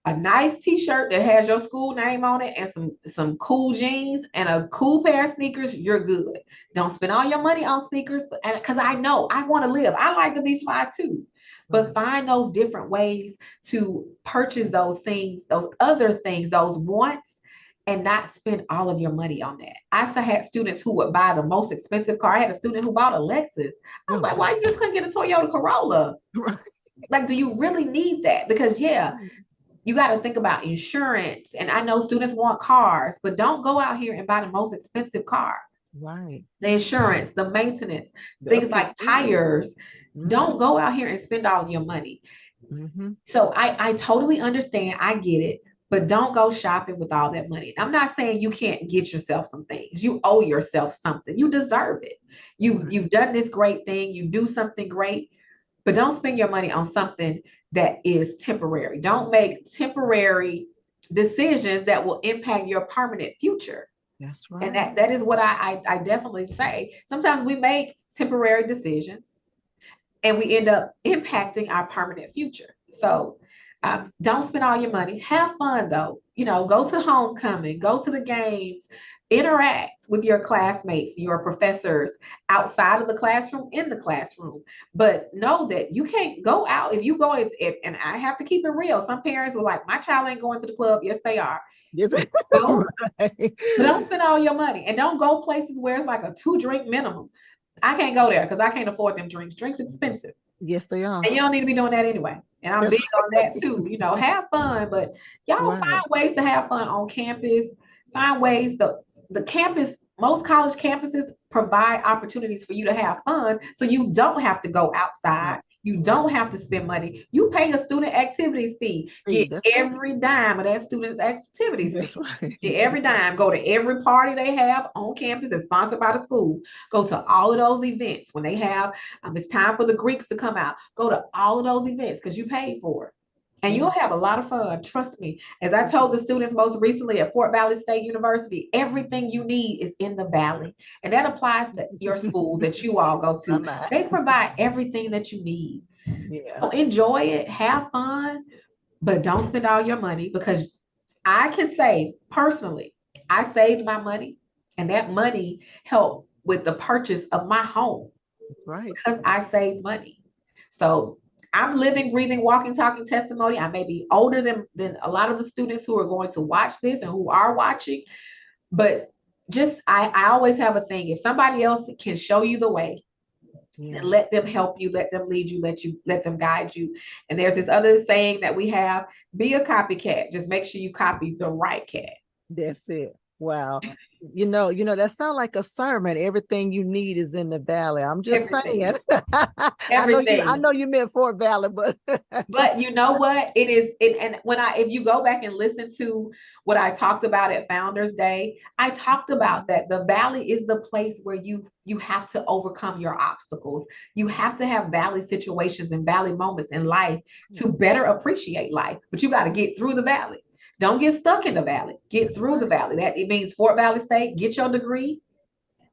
a nice t-shirt that has your school name on it and some cool jeans and a cool pair of sneakers, you're good. Don't spend all your money on sneakers, because I know I want to live. I like to be fly too. But Right. find those different ways to purchase those things, those other things, those wants, and not spend all of your money on that. I had students who would buy the most expensive car. I had a student who bought a Lexus. I was Oh like, why God. you just couldn't get a Toyota Corolla? Right. Like, do you really need that? Because yeah, you got to think about insurance. And I know students want cars, but don't go out here and buy the most expensive car. Right. The insurance, the maintenance, The things upkeep like too. tires. Mm-hmm. Don't go out here and spend all your money. Mm-hmm. So I totally understand. I get it. but don't go shopping with all that money. I'm not saying you can't get yourself some things. You owe yourself something. You deserve it. Right. You've done this great thing. You do something great, but don't spend your money on something that is temporary. Don't make temporary decisions that will impact your permanent future. That's And right. that is what I definitely say. Sometimes we make temporary decisions and we end up impacting our permanent future. So don't spend all your money. Have fun though. You know, go to homecoming, go to the games, interact with your classmates, your professors outside of the classroom, in the classroom. But know that you can't go out if you go. If and I have to keep it real. Some parents are like, my child ain't going to the club. Yes, they are. Yes. Go, Right. but don't spend all your money and don't go places where it's like a 2 drink minimum. I can't go there because I can't afford them drinks. Drinks expensive. Yes, they are. And you don't need to be doing that anyway. And I'm That's big on that too. You know, have fun, but y'all right. find ways to have fun on campus. Find ways to the campus, most college campuses provide opportunities for you to have fun so you don't have to go outside. Right. You Right. don't have to spend money. You pay a student activities fee. See, Get that's right. every dime of that student's activities That's fee. right. Get every dime. Go to every party they have on campus that's sponsored by the school. Go to all of those events when they have it's time for the Greeks to come out. Go to all of those events because you paid for it. And you'll Yeah. have a lot of fun. Trust me. As I told the students most recently at Fort Valley State University, everything you need is in the Valley. And that applies to your school that you all go My to. mind. They provide everything that you need. Yeah. So enjoy it, have fun, but don't spend all your money because I can say personally, I saved my money and that money helped with the purchase of my home Right. because I save money. So I'm living, breathing, walking, talking testimony. I may be older than a lot of the students who are going to watch this and who are watching, but just I always have a thing. If somebody else can show you the way, then Yes. let them help you, let them lead you, let them guide you. And there's this other saying that we have: be a copycat. Just make sure you copy the right cat. That's it. Wow. That sounds like a sermon. Everything you need is in the valley. I'm just Everything. saying. I Everything. know you meant Fort Valley, but But you know what? It is it and when I if you go back and listen to what I talked about at Founders Day, I talked about that the valley is the place where you have to overcome your obstacles. You have to have valley situations and valley moments in life to better appreciate life. But you got to get through the valley. Don't get stuck in the valley. Get that's through the right. valley. That it means Fort Valley State, get your degree,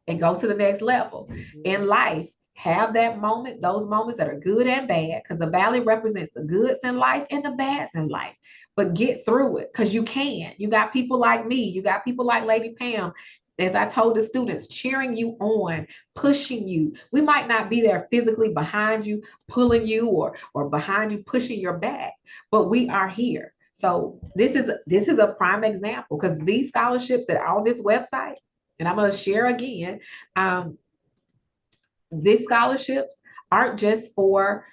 and go to the next level Yeah. in life. Have that moment, those moments that are good and bad, because the valley represents the goods in life and the bads in life. But get through it because you can. You got people like me, you got people like Lady Pam, as I told the students, cheering you on, pushing you. We might not be there physically behind you, pulling you, or behind you, pushing your back, but we are here. So this is a prime example because these scholarships that are on this website, and I'm going to share again. Um, these scholarships aren't just for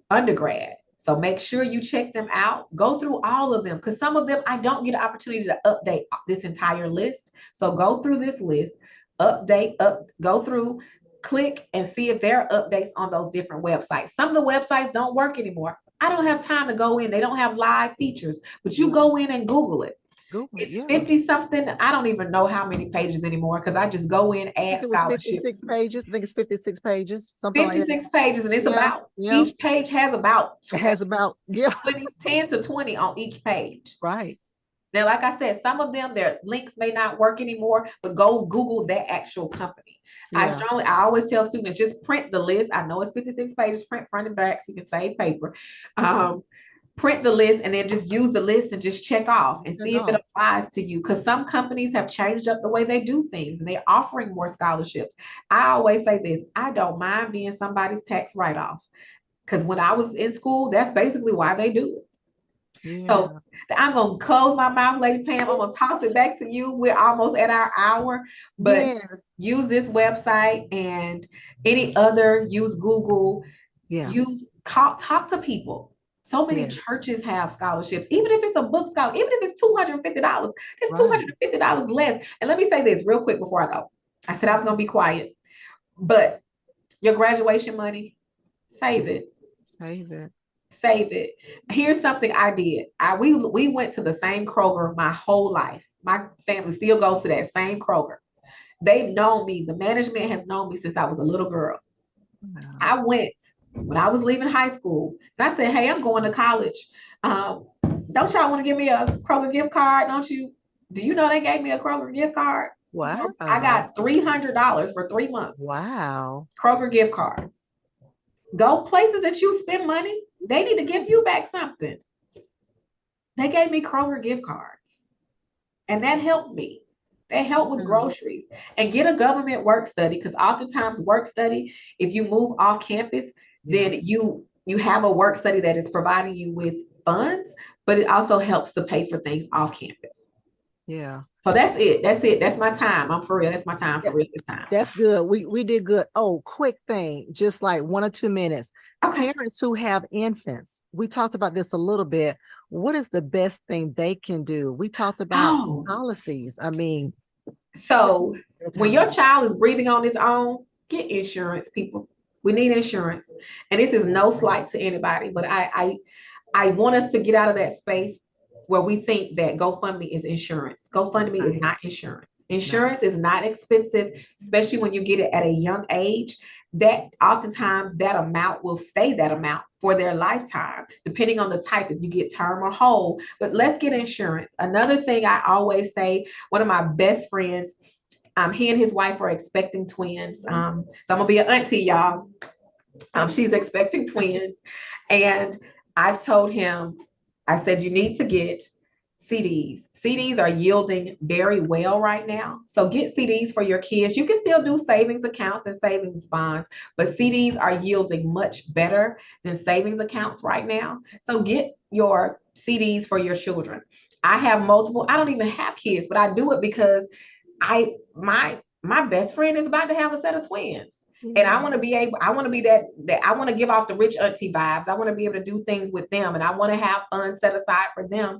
undergrad. So make sure you check them out. Go through all of them because some of them I don't get an opportunity to update this entire list. So go through this list, go through, click and see if there are updates on those different websites. Some of the websites don't work anymore. I don't have time to go in. They don't have live features, but you Right. go in and Google it. Google it. It's Yeah. 50 something. I don't even know how many pages anymore because I just go in, I think add it was scholarships. 56 pages. I think it's 56 pages, something like that. 56 pages, and it's Yeah. about Yeah. each page has about It has about, yeah. 20, 10 to 20 on each page. Right. Now, like I said, some of them, their links may not work anymore, but go Google that actual company. Yeah. I always tell students, just print the list. I know it's 56 pages, print front and back so you can save paper. Um, Print the list and then just use the list and just check off and Check see if it off. applies to you. Because some companies have changed up the way they do things and they're offering more scholarships. I always say this: I don't mind being somebody's tax write off. Because when I was in school, that's basically why they do it. So Yeah. I'm gonna close my mouth, Lady Pam. I'm gonna toss it back to you. We're almost at our hour, but Yeah. use this website and any other. Use Google. Yeah. Talk to people. So many Yes. churches have scholarships, even if it's a book scholarship, even if it's $250, it's Right. $250 less. And let me say this real quick before I go. I said I was Okay. gonna be quiet, but your graduation money, save it. Save it. Save it. Here's something I did. We went to the same Kroger my whole life. My family still goes to that same Kroger. They've known me. The management has known me since I was a little girl. Wow. I went when I was leaving high school, and I said, "Hey, I'm going to college. Um, don't y'all want to give me a Kroger gift card? Don't you? Do you know they gave me a Kroger gift card? I Wow. got $300 for 3 months. Wow. Kroger gift cards. Go places that you spend money. They need to give you back something. They gave me Kroger gift cards, and that helped me. That helped with Wow. groceries and get a government work study because oftentimes work study, if you move off campus, Yeah. then you have a work study that is providing you with funds, but it also helps to pay for things off campus. Yeah. So that's it. That's it. That's my time. I'm for real. That's my time Yeah. for real this time. That's good. We did good. Oh, quick thing, just like 1 or 2 minutes. Okay. Parents who have infants, we talked about this a little bit. What is the best thing they can do? We talked about Oh, policies. I mean, just so the when your time. child is breathing on his own, get insurance, people. We need insurance. And this is no slight to anybody, but I want us to get out of that space where we think that GoFundMe is insurance. GoFundMe is Right. not insurance. It's not. Insurance is not expensive, especially when you get it at a young age. That oftentimes that amount will stay that amount for their lifetime, depending on the type, if you get term or whole. But let's get insurance. Another thing I always say, one of my best friends, he and his wife are expecting twins. So I'm gonna be an auntie, y'all. She's expecting twins. And I've told him, I said, you need to get CDs. CDs are yielding very well right now. So get CDs for your kids. You can still do savings accounts and savings bonds, but CDs are yielding much better than savings accounts right now. So get your CDs for your children. I have multiple, I don't even have kids, but I do it because my best friend is about to have a set of twins. And Yeah. I want to be able, I want to be that I want to give off the rich auntie vibes. I want to be able to do things with them and I want to have fun set aside for them.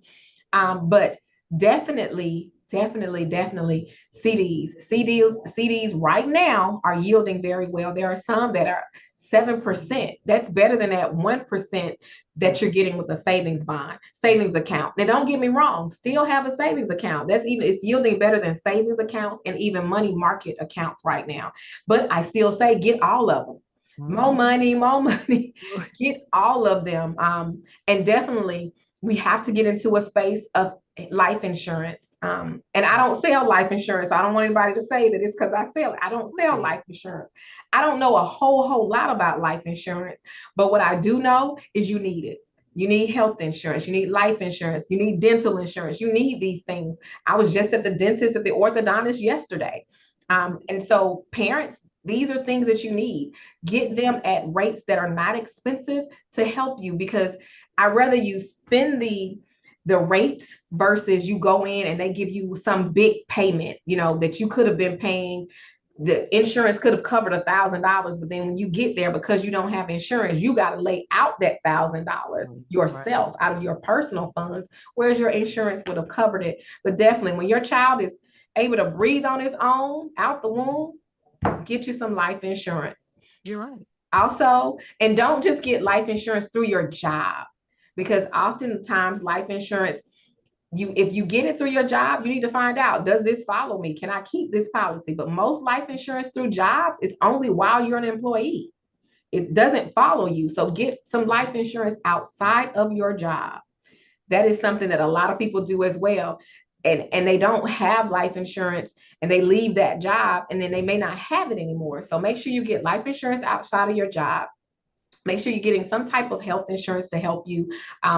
But definitely CDs right now are yielding very well. There are some that are 7%. That's better than that 1% that That's you're getting with a savings bond, that's savings account. Now, don't get me wrong, still have a savings account. It's yielding better than savings accounts and even money market accounts right now. But I still say get all of them. mhm. More money, get all of them. And definitely we have to get into a space of life insurance. And I don't sell life insurance. I don't want anybody to say that it's because I sell it. I don't sell Right. life insurance. I don't know a whole lot about life insurance, but what I do know is you need it. You need health insurance. You need life insurance. You need dental insurance. You need these things. I was just at the dentist, at the orthodontist yesterday. And so, parents, these are things that you need. Get them at rates that are not expensive to help you because I'd rather you spend the rate versus you go in and they give you some big payment, that you could have been paying. The insurance could have covered $1,000, but then when you get there, because you don't have insurance, you got to lay out that $1,000 Right. yourself out of your personal funds, whereas your insurance would have covered it. But definitely, when your child is able to breathe on his own out the womb, get you some life insurance. You're right. Also, and don't just get life insurance through your job because oftentimes life insurance, if you get it through your job, you need to find out, does this follow me? Can I keep this policy? But most life insurance through jobs, it's only while you're an employee. It doesn't follow you. So get some life insurance outside of your job. That is something that a lot of people do as well. And they don't have life insurance and they leave that job and then they may not have it anymore. So make sure you get life insurance outside of your job. Make sure you're getting some type of health insurance to help you,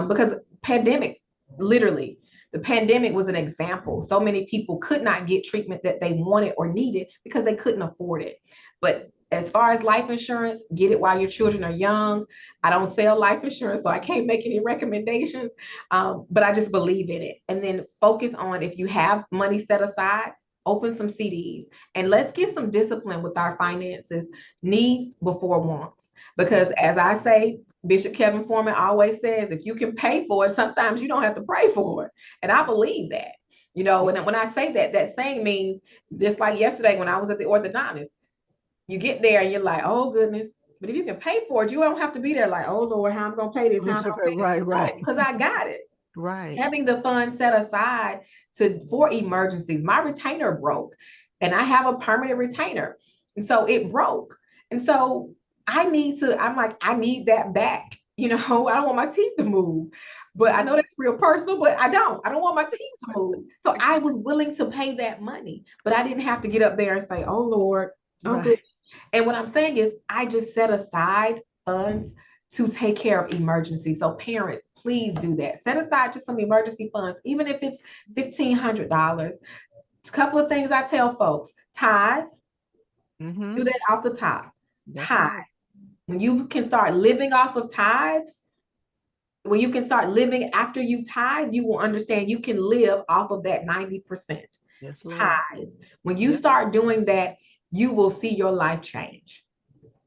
because pandemic, literally, the pandemic was an example. So many people could not get treatment that they wanted or needed because they couldn't afford it. But as far as life insurance, get it while your children are young. I don't sell life insurance, so I can't make any recommendations, but I just believe in it. And then focus on, if you have money set aside, open some CDs and let's get some discipline with our finances, needs before wants. Because That's as I say, Bishop Kevin Foreman always says, if you can pay for it, sometimes you don't have to pray for it. And I believe that. And when I say that, that saying means, just like yesterday when I was at the orthodontist, you get there and you're like, oh goodness, But if you can pay for it, you don't have to be there like, oh Lord, how I'm gonna pay this? How I'm gonna pay this? Right, No, right, because I got it. right. Having the funds set aside for emergencies. My retainer broke, and I have a permanent retainer, and so it broke, and so I'm like, I need that back. You know, I don't want my teeth to move. But I know that's real personal, but I don't want my teeth to move. So I was willing to pay that money, but I didn't have to get up there and say, oh Lord, oh Right. goodness. And what I'm saying is I just set aside funds to take care of emergencies. So parents, please do that. Set aside just some emergency funds, even if it's $1,500. A couple of things I tell folks: tithe, do that off the top. That's Tithe. right. When you can start living off of tithes, when you can start living after you tithe, you will understand you can live off of that 90%. Yes, Lord. Tithe. When you Yep. start doing that, you will see your life change.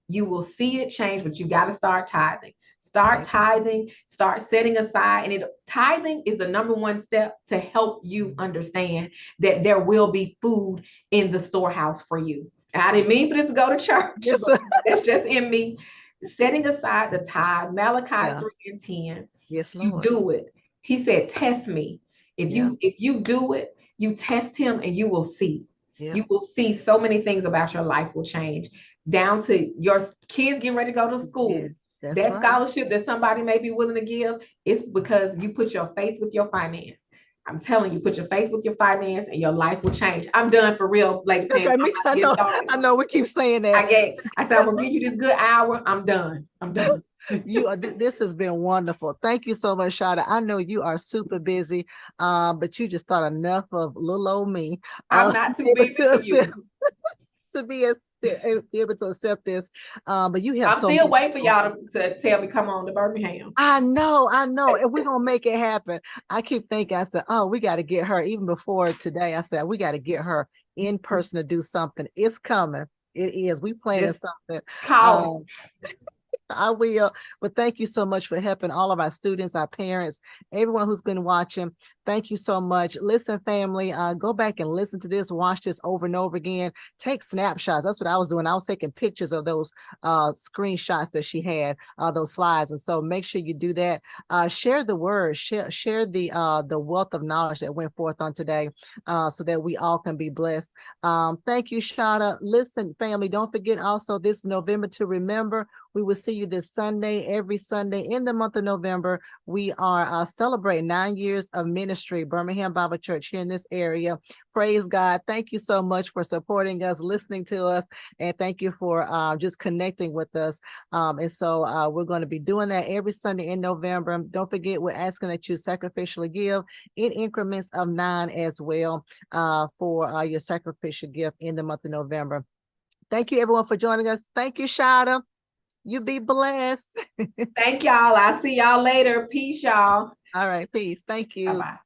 You will see it change, but you got to start tithing. Start Yep. tithing, start setting aside. And tithing is the number one step to help you understand that there will be food in the storehouse for you. And I didn't mean for this to go to church, Yes. but that's just in me. Setting aside the tithe, Malachi Yeah. 3 and 10, Yes, you Lord. do it. He said, test me. Yeah. If you do it, you test him and you will see. Yeah. You will see so many things about your life will change, down to your kids getting ready to go to Yes. school. That's That right. scholarship that somebody may be willing to give, it's because you put your faith with your finance. I'm telling you, put your faith with your finance and your life will change. I'm done for real, Lady Pam. Okay, I'm me too. about to get started. I know we keep saying that. I said, I'm gonna give you this good hour. I'm done. I'm done. This has been wonderful. Thank you so much, Shada. I know you are super busy, but you just thought enough of little old me I'm to not be too able busy for to you. to be able to accept this. But you have I'm so still many waiting for people. y'all to tell me, come on to Birmingham. I know, and we're gonna make it happen. I keep thinking, I said, oh, we got to get her. Even before today, I said we got to get her in person to do something. It's coming. It is. We planning Just something. call me. Um, I will. But thank you so much for helping all of our students, our parents, everyone who's been watching. Thank you so much. Listen, family, go back and listen to this, watch this over and over again. Take snapshots. That's what I was doing. I was taking pictures of those screenshots that she had, those slides. And so make sure you do that. Share the word, share the wealth of knowledge that went forth on today, so that we all can be blessed. Thank you, Shada. Listen, family, don't forget also this November to remember. We will see you this Sunday, every Sunday in the month of November. We are celebrating 9 years of ministry, Birmingham Bible Church here in this area. Praise God. Thank you so much for supporting us, listening to us, and thank you for just connecting with us. And so we're going to be doing that every Sunday in November. Don't forget, we're asking that you sacrificially give in increments of 9 as well, for your sacrificial gift in the month of November. Thank you, everyone, for joining us. Thank you, Shada. You be blessed. Thank y'all. I'll see y'all later. Peace, y'all. All right, peace. Thank Bye you. bye.